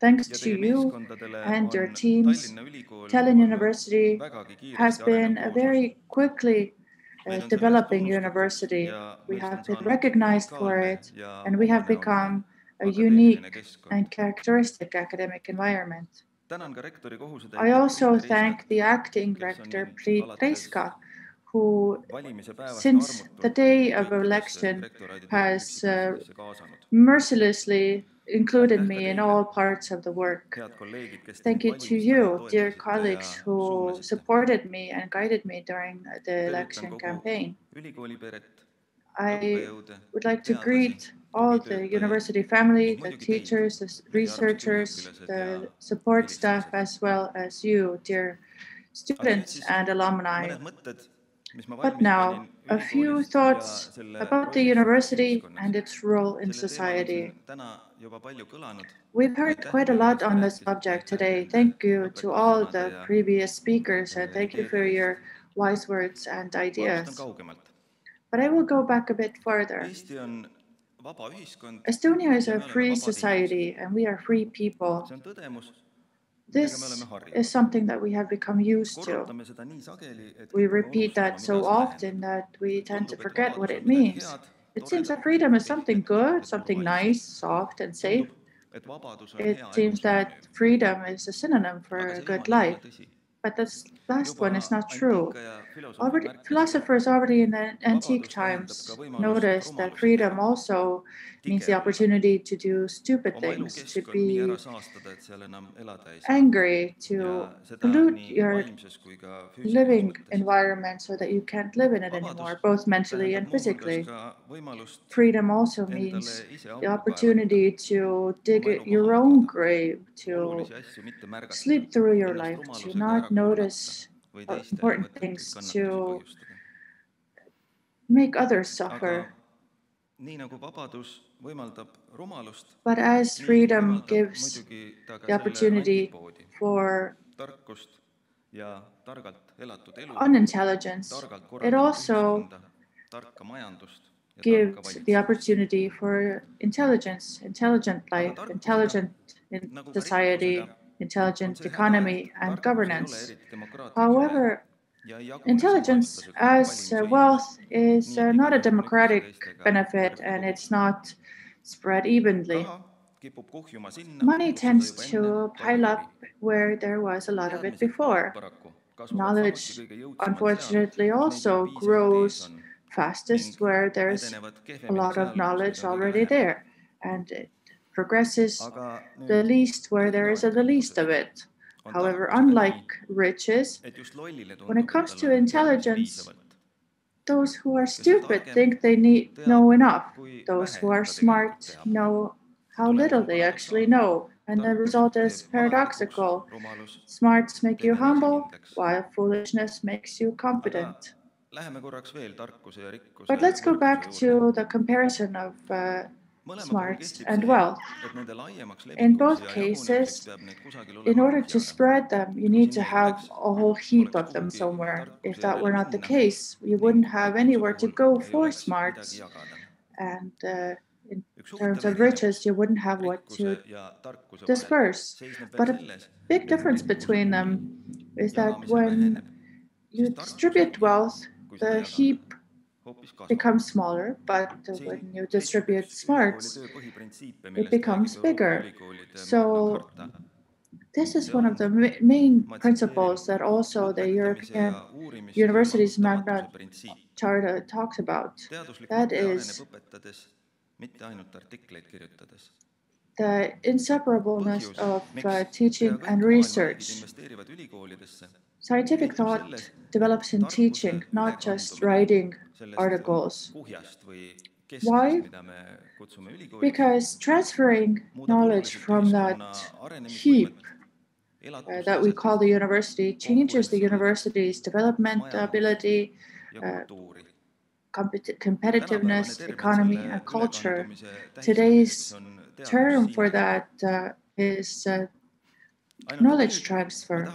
Thanks to you and your teams, Tallinn University has been a very quickly developing university. We have been recognized for it, and we have become a unique and characteristic academic environment. I also thank the acting rector, Priit, Reiska, who, since the day of election, has mercilessly included me in all parts of the work. Thank you to you, dear colleagues, who supported me and guided me during the election campaign. I would like to greet all the university family, the teachers, the researchers, the support staff, as well as you, dear students and alumni. But now, a few thoughts about the university and its role in society. We've heard quite a lot on this subject today. Thank you to all the previous speakers, and thank you for your wise words and ideas. But I will go back a bit further. Estonia is a free society, and we are free people. This is something that we have become used to. We repeat that so often that we tend to forget what it means. It seems that freedom is something good, something nice, soft, and safe. it seems that freedom is a synonym for a good life. But this last one is not true. Philosophers already in the antique times noticed that freedom also means the opportunity to do stupid things, to be angry, to pollute your living environment so that you can't live in it anymore, both mentally and physically. Freedom also means the opportunity to dig your own grave, to sleep through your life, to not notice important things, to make others suffer. But as freedom gives the opportunity for unintelligence, it also gives the opportunity for intelligence, intelligent life, intelligent society, intelligent economy, and governance. However, intelligence as wealth is not a democratic benefit, and it's not spread evenly. Money tends to pile up where there was a lot of it before. Knowledge, unfortunately, also grows fastest where there's a lot of knowledge already there, and it progresses the least where there is the least of it. However, unlike riches, when it comes to intelligence, those who are stupid think they know enough. Those who are smart know how little they actually know. And the result is paradoxical. Smarts make you humble, while foolishness makes you competent. But let's go back to the comparison of smarts and wealth. In both cases, in order to spread them, you need to have a whole heap of them somewhere. If that were not the case, you wouldn't have anywhere to go for smarts. And in terms of riches, you wouldn't have what to disperse. But a big difference between them is that when you distribute wealth, the heap becomes smaller, but when you distribute smarts, it becomes bigger. So this is one of the main principles that also the European Universities Magna Charta talks about. That is the inseparableness of teaching and research. Scientific thought develops in teaching, not just writing articles. Why? Because transferring knowledge from that heap that we call the university changes the university's development ability, competitiveness, economy, and culture. Today's term for that is knowledge transfer.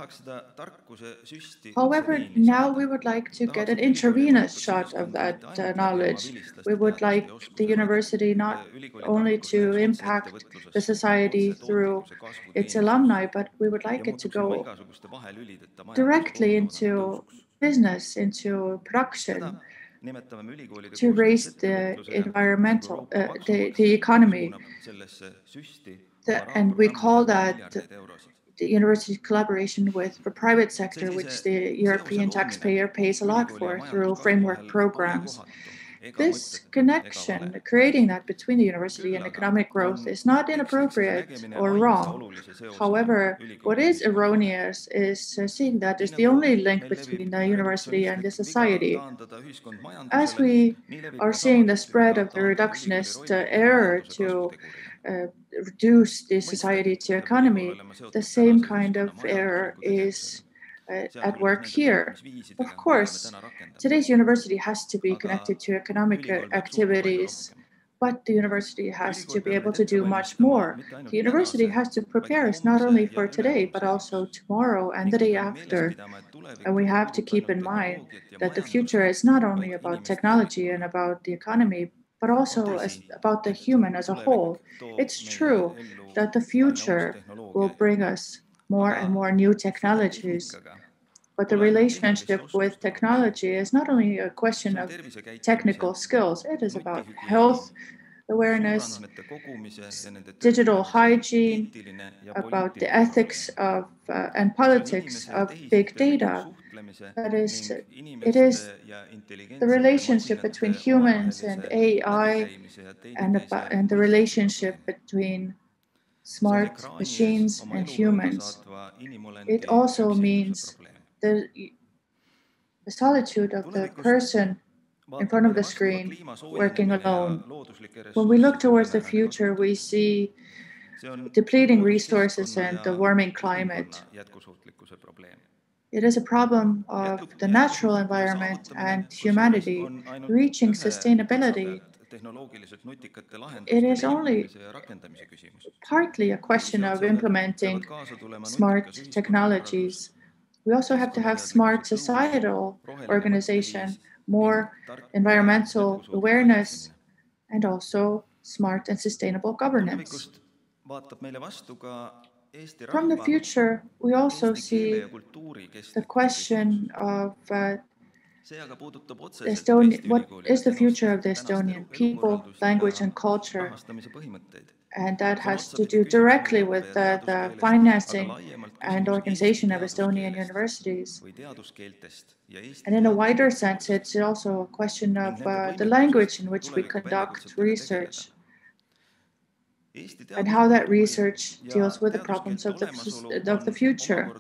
However, now we would like to get an intravenous shot of that knowledge. We would like the university not only to impact the society through its alumni, but we would like it to go directly into business, into production, to raise the environmental, the economy. And we call that the university's collaboration with the private sector, which the European taxpayer pays a lot for through framework programs. This connection, creating that between the university and economic growth, is not inappropriate or wrong. However, what is erroneous is seeing that as the only link between the university and the society. As we are seeing the spread of the reductionist error to reduce the society to economy, the same kind of error is at work here. Of course, today's university has to be connected to economic activities, but the university has to be able to do much more. The university has to prepare us not only for today, but also tomorrow and the day after. And we have to keep in mind that the future is not only about technology and about the economy, but also about the human as a whole. It's true that the future will bring us more and more new technologies, but the relationship with technology is not only a question of technical skills, it is about health, awareness, digital hygiene, about the ethics of and politics of big data. That is, it is the relationship between humans and AI and the relationship between smart machines and humans. It also means the solitude of the person in front of the screen working alone. When we look towards the future, we see depleting resources and the warming climate. It is a problem of the natural environment and humanity reaching sustainability. It is only partly a question of implementing smart technologies. We also have to have smart societal organization, more environmental awareness, and also smart and sustainable governance. From the future, we also see the question of what is the future of the Estonian people, language, and culture. And that has to do directly with the financing and organization of Estonian universities. And in a wider sense, it's also a question of the language in which we conduct research and how that research deals with the problems of the future.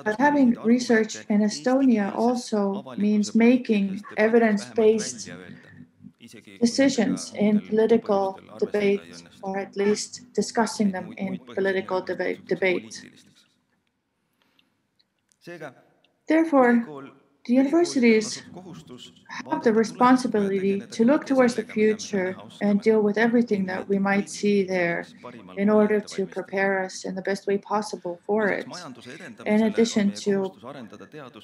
But having research in Estonia also means making evidence-based decisions in political debate, or at least discussing them in political debate. Therefore, the universities have the responsibility to look towards the future and deal with everything that we might see there in order to prepare us in the best way possible for it. In addition to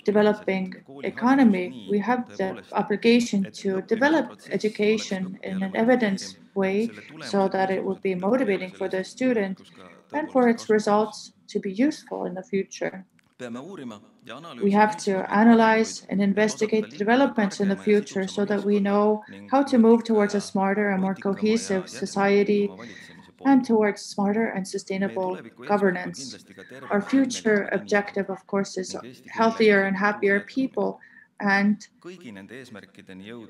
developing economy, we have the obligation to develop education in an evidence way so that it would be motivating for the student and for its results to be useful in the future. We have to analyze and investigate the developments in the future so that we know how to move towards a smarter and more cohesive society and towards smarter and sustainable governance. Our future objective, of course, is healthier and happier people and the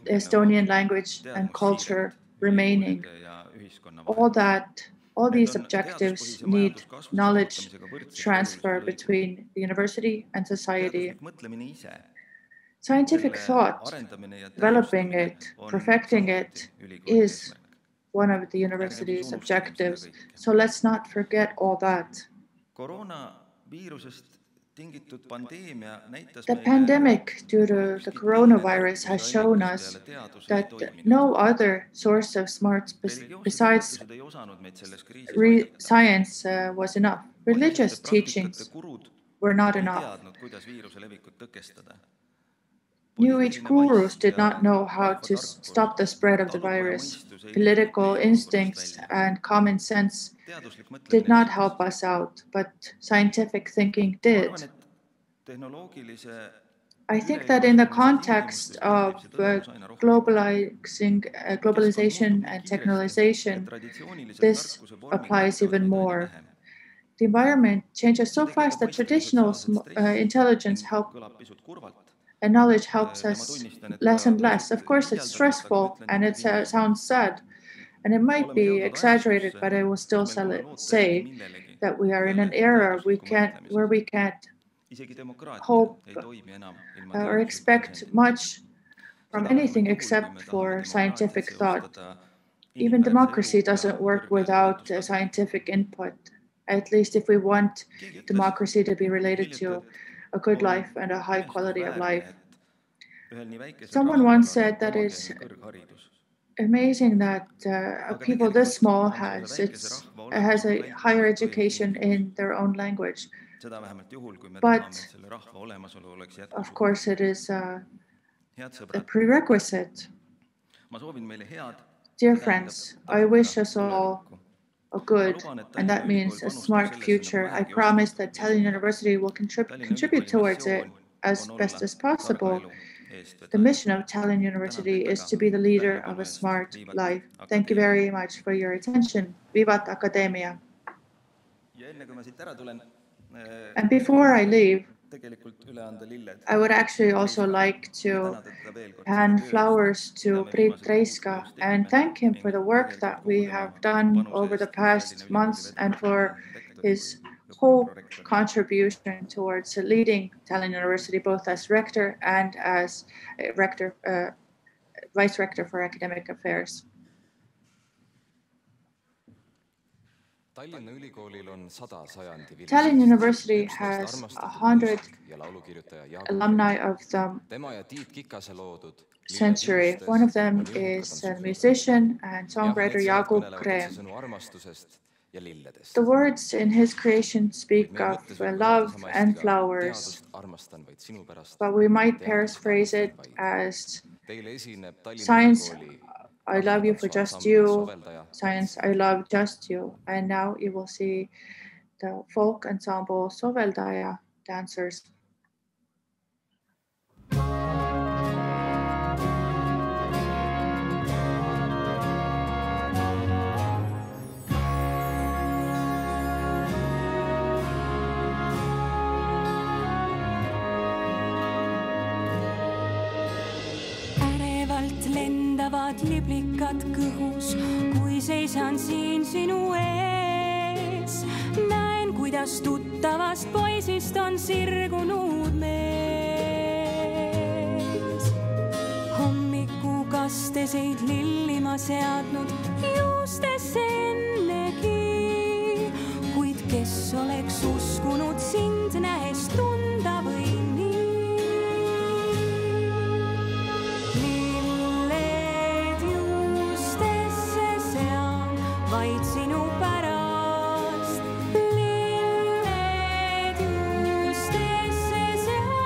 Estonian language and culture remaining. All these objectives need knowledge transfer between the university and society. Scientific thought, developing it, perfecting it, is one of the university's objectives. So let's not forget all that. The pandemic due to the coronavirus has shown us that no other source of smarts besides science was enough. Religious teachings were not enough. New Age gurus did not know how to stop the spread of the virus. Political instincts and common sense did not help us out, but scientific thinking did. I think that in the context of globalization and technologization, this applies even more. The environment changes so fast that traditional intelligence and knowledge helps us less and less. Of course, it's stressful and it sounds sad, and it might be exaggerated, but I will still say that we are in an era where we can't hope or expect much from anything except for scientific thought. Even democracy doesn't work without scientific input, at least if we want democracy to be related to a good life and a high quality of life. Someone once said that it's amazing that people this small has a higher education in their own language. But of course it is a prerequisite. Dear friends, I wish us all a good, and that means a smart future. I promise that Tallinn University will contribute towards it as best as possible. The mission of Tallinn University is to be the leader of a smart life. Thank you very much for your attention. Vivat Akadeemia! And before I leave, I would actually also like to hand flowers to Priit Reiska and thank him for the work that we have done over the past months and for his whole contribution towards leading Tallinn University, both as rector and as vice rector for academic affairs. Tallinn University has 100 alumni of the century. One of them is a musician and songwriter Jakub Kreem. The words in his creation speak of love and flowers, but we might paraphrase it as science, I love you for just you, science, I love just you. And now you will see the folk ensemble Soveldaja dancers. Lendavad liblikad kõhus, kui seisan siin sinu ees. Näen, kuidas tuttavast poisist on sirgunud mees. Hommikukasteseid lillima seadnud juustesse ennegi, kuid kes oleks uskunud sind nähes tunda või nii. Vaid sinu pärast, lilled juustesse seal,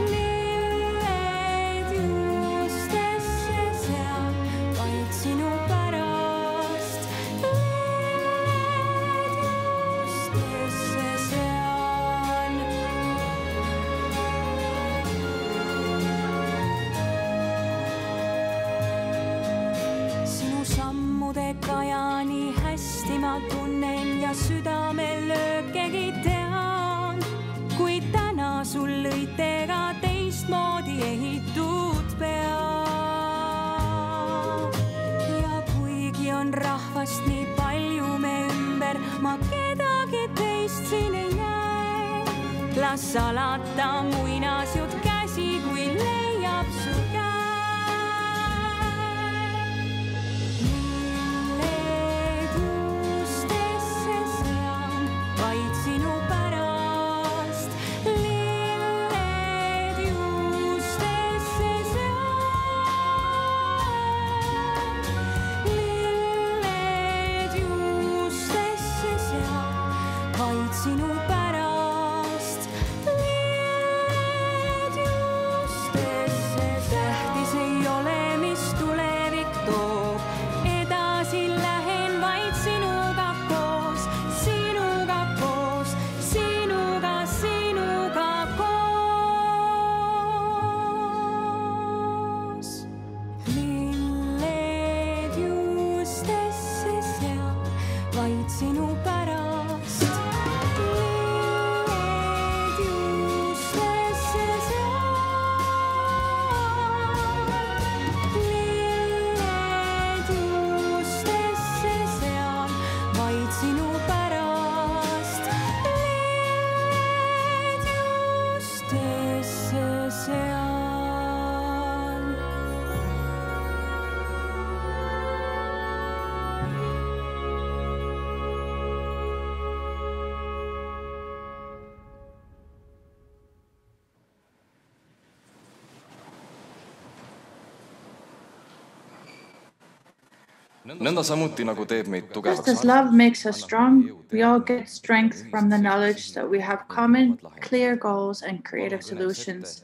lilled juustesse seal, vaid sinu pärast, lilled juustesse seal. Samudega nii hästi ma tunnen ja südamelöökegi tean, kui täna sul lõitega teistmoodi ehitud pea. Ja kuigi on rahvast nii palju me ümber, ma kedagi teist siin ei näe. Las salata muinasjutt käsi, kui leiab su käe. Sinu pärast, lilled juustesse. Tähtis ei ole, mis tulevik toob. Edasi lähen vaid sinuga koos, sinuga koos, sinuga, sinuga koos. Lilled juustesse seal, vaid sinu pärast. Nõnda samuti nagu teeb meid tugevaks. Just as love makes us strong, we all get strength from the knowledge that we have common, clear goals and creative solutions.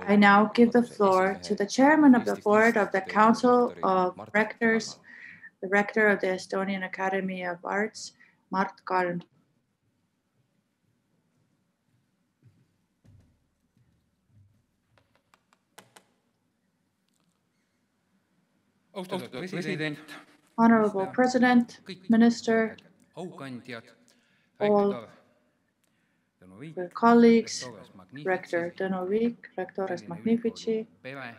I now give the floor to the chairman of the board of the Council of Rectors, the rector of the Estonian Academy of Arts, Mart. Austatud president, Honorable President, Minister, aukandjad, all Rector Tõnu Viik, colleagues, Rector Rector Tõnu Viik, Rectores Magnifici, pere,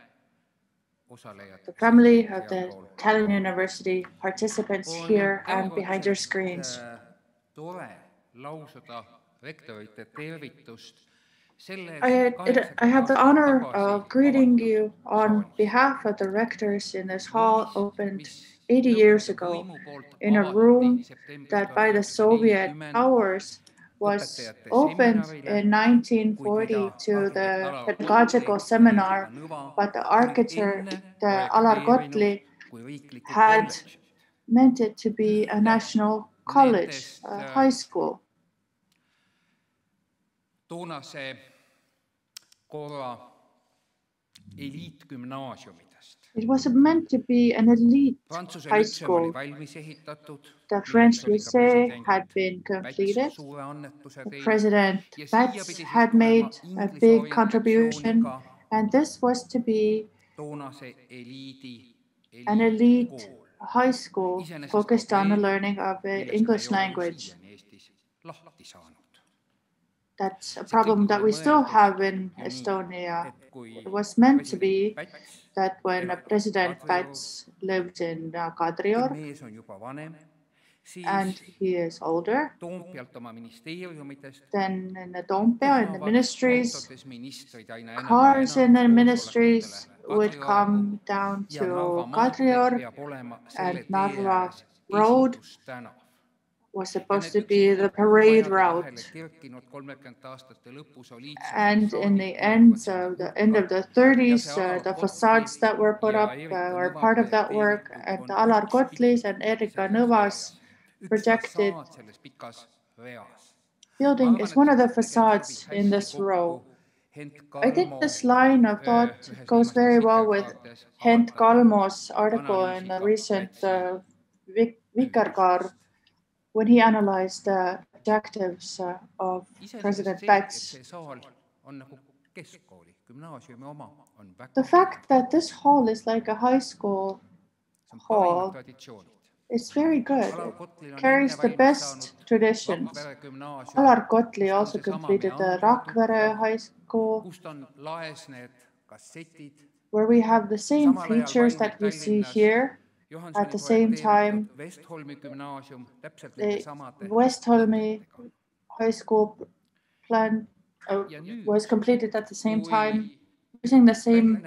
osalejad, the family of the Tallinn University, participants here and behind your screens. tore lausada rektorite tervitust. I have the honor of greeting you on behalf of the rectors in this hall opened 80 years ago in a room that by the Soviet powers was opened in 1940 to the pedagogical seminar, but the architect, Alar Kotli, had meant it to be a national college, a high school. Toonase korra eliitgümnaasiumidest. It was meant to be an elite Prantsuse high lütseum oli school. valmis ehitatud. The French lycée had been completed. President Päts had made a big contribution, and this was to be Toonase eliidi an elite high school focused on the learning of the English language. Eestis lahti saanud. That's a problem that we still have in Estonia. It was meant to be that when President Päts lived in Kadriorg, mees on juba vanem, and he is older, Toompealt oma ministeeriumidest then in the Toompea, in the ministries, autodes ministrid aina enam cars in the ministries would come down to Kadriorg, and Narva Road was supposed to be the parade route. And in the end of the 30s, the facades that were put up were part of that work, and Alar Kotlis and Erika Nõva's projected building is one of the facades in this row. I think this line of thought goes very well with Hent Kalmo's article in the recent Vikerkaar, when he analyzed the objectives of President Päts. The fact that this hall is like a high school hall is very good. It carries the best traditions. Alar Kotli also completed the Rakvere High School, where we have the same features that we see here. At the same time, the Westholmi High School plan was completed at the same time, using the same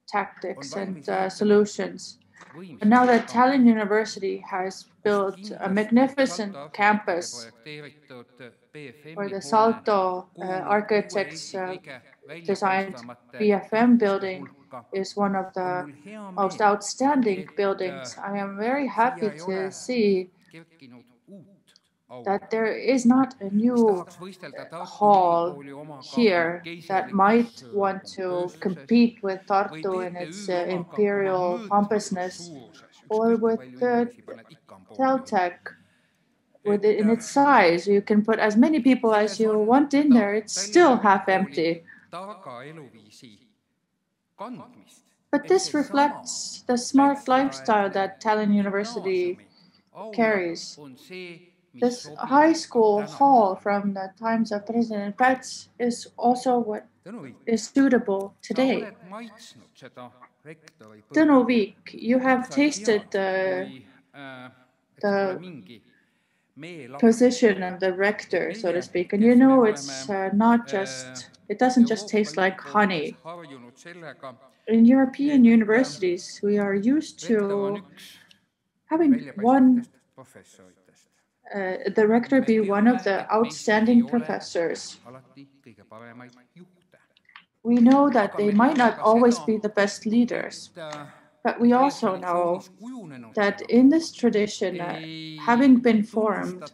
tactics and solutions. But now that Tallinn University has built a magnificent campus where the Salto architects designed BFM building is one of the most outstanding buildings. I am very happy to see that there is not a new hall here that might want to compete with Tartu in its imperial pompousness, or with Teltec in its size. You can put as many people as you want in there, it's still half empty. But this reflects the smart lifestyle that Tallinn University carries. This high school hall from the times of President Päts is also what is suitable today. Tõnu Viik, you have tasted the position of the rector, so to speak, and you know it's not just, it doesn't just taste like honey. In European universities, we are used to having the rector be one of the outstanding professors. We know that they might not always be the best leaders, but we also know that in this tradition, having been formed,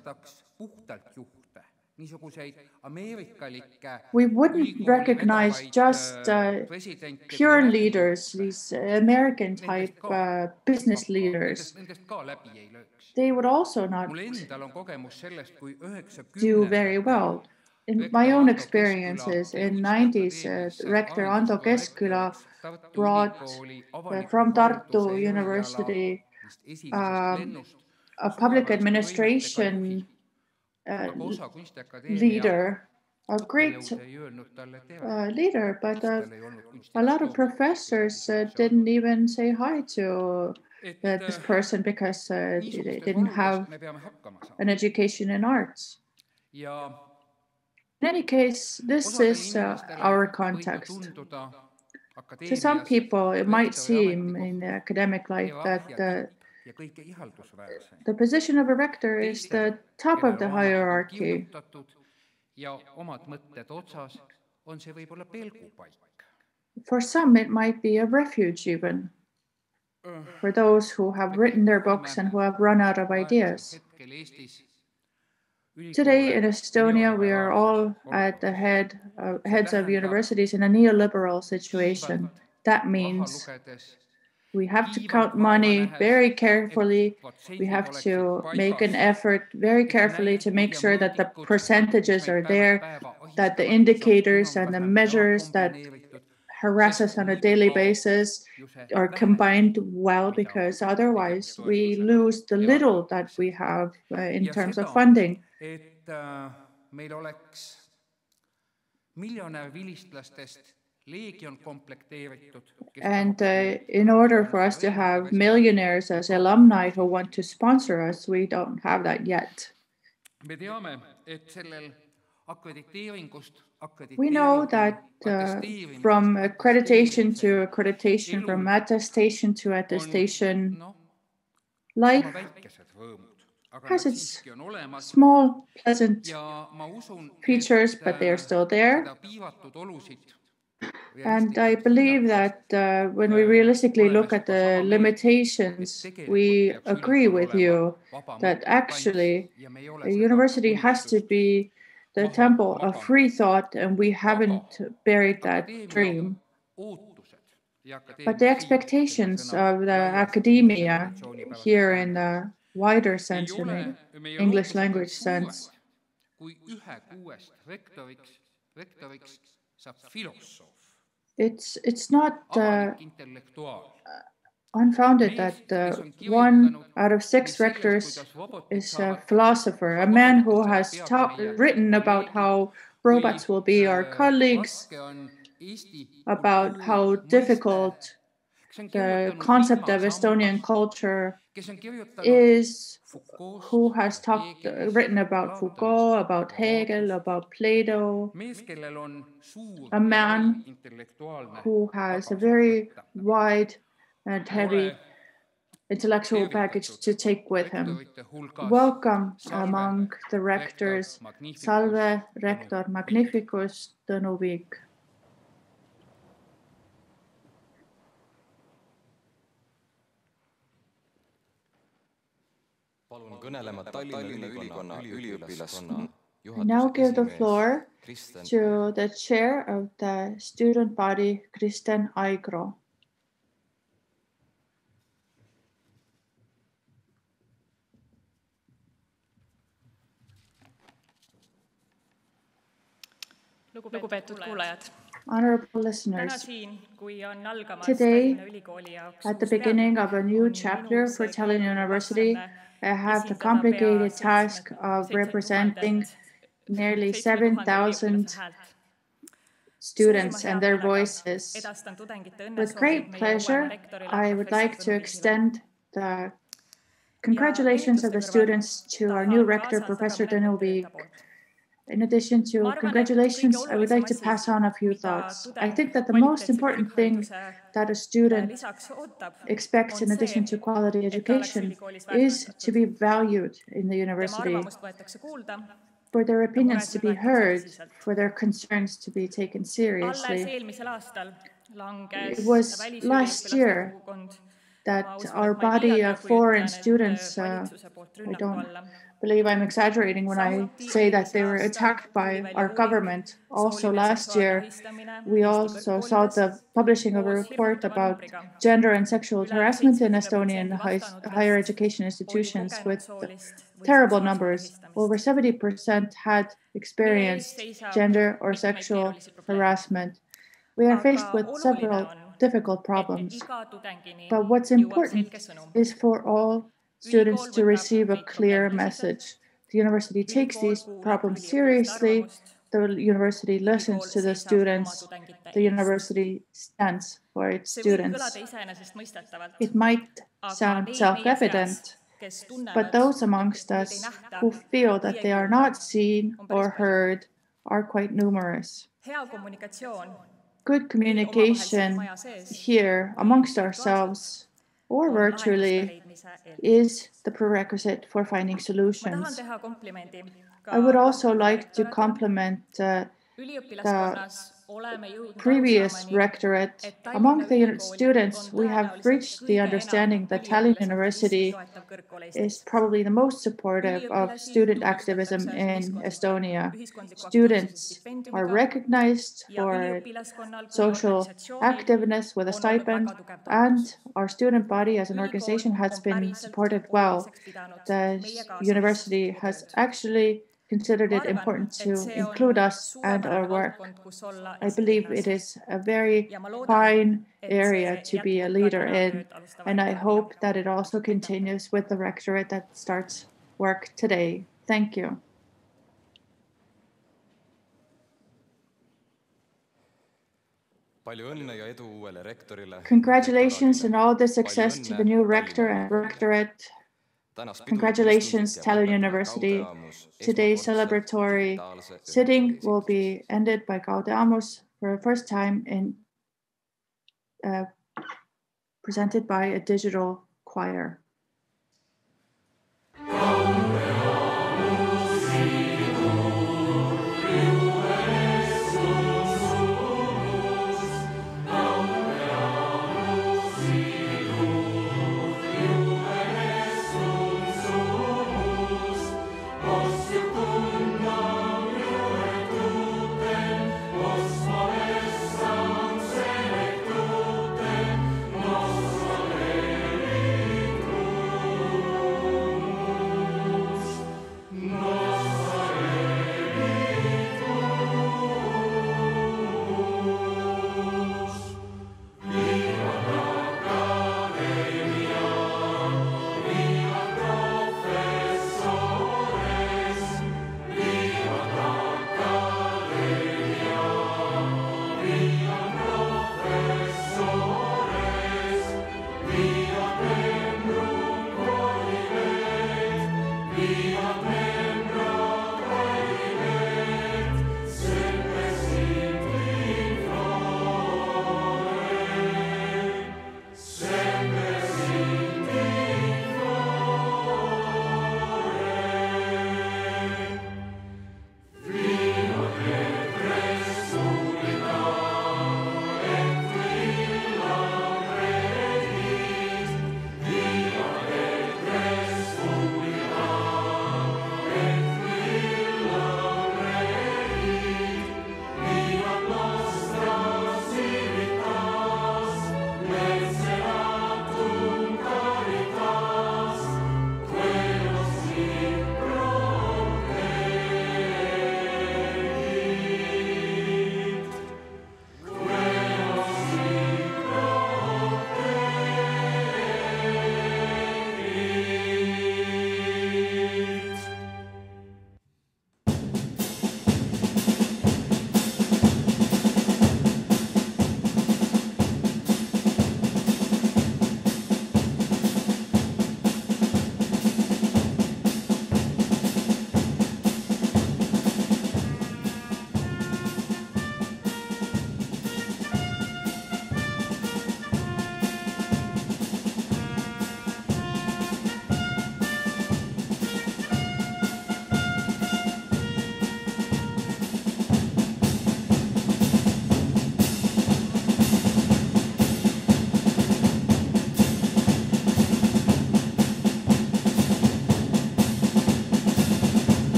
we wouldn't recognize just pure leaders, these American type business leaders. They would also not do very well. in my own experiences in 90s, Rector Ando Keskküla brought from Tartu University a public administration leader, a great leader, but a lot of professors didn't even say hi to this person because they didn't have an education in arts. In any case, this is our context. To some people, it might seem in the academic life that the position of a rector is the top of the hierarchy. For some, it might be a refuge even, for those who have written their books and who have run out of ideas. Today in Estonia, we are all at the heads of universities in a neoliberal situation. That means we have to count money very carefully. We have to make an effort very carefully to make sure that the percentages are there, that the indicators and the measures that harass us on a daily basis are combined well, because otherwise we lose the little that we have in terms of funding. And in order for us to have millionaires as alumni who want to sponsor us, we don't have that yet. We know that from accreditation to accreditation, from attestation to attestation, life has its small, pleasant features, but they are still there. And I believe that when we realistically look at the limitations, we agree with you that actually a university has to be the temple of free thought, and we haven't buried that dream. But the expectations of the academia here in the wider sense, in the English language sense, it's not unfounded that 1 out of 6 rectors is a philosopher, a man who has written about how robots will be our colleagues, about how difficult the concept of Estonian culture is, who has written about Foucault, about Hegel, about Plato, a man who has a very wide and heavy intellectual baggage to take with him. Welcome among the rectors, Salve Rector Magnificus Tõnu Viik. I now give the floor to the chair of the student body, Kristen Aigro. Lugupeetud kuulajad. Honorable listeners, today, at the beginning of a new chapter for Tallinn University, I have the complicated task of representing nearly 7,000 students and their voices. With great pleasure, I would like to extend the congratulations of the students to our new rector, Professor Tõnu Viik. In addition to congratulations, I would like to pass on a few thoughts. I think that the most important thing that a student expects in addition to quality education is to be valued in the university, for their opinions to be heard, for their concerns to be taken seriously. It was last year that our body of foreign students, I don't believe I'm exaggerating when I say that they were attacked by our government. Also last year, we also saw the publishing of a report about gender and sexual harassment in Estonian higher education institutions with terrible numbers. Over 70% had experienced gender or sexual harassment. We are faced with several difficult problems, but what's important is for all students to receive a clear message. The university takes these problems seriously. The university listens to the students. The university stands for its students. It might sound self-evident, but those amongst us who feel that they are not seen or heard are quite numerous. Good communication here amongst ourselves or virtually is the prerequisite for finding solutions. I would also like to compliment the previous rectorate. Among the students, we have reached the understanding that Tallinn University is probably the most supportive of student activism in Estonia. Students are recognized for social activeness with a stipend, and our student body as an organization has been supported well. The university has actually considered it important to include us and our work. I believe it is a very fine area to be a leader in, and I hope that it also continues with the rectorate that starts work today. Thank you. Congratulations and all the success to the new rector and rectorate. Congratulations, Tallinn University. Today's celebratory sitting will be ended by Gaudeamus for the first time presented by a digital choir.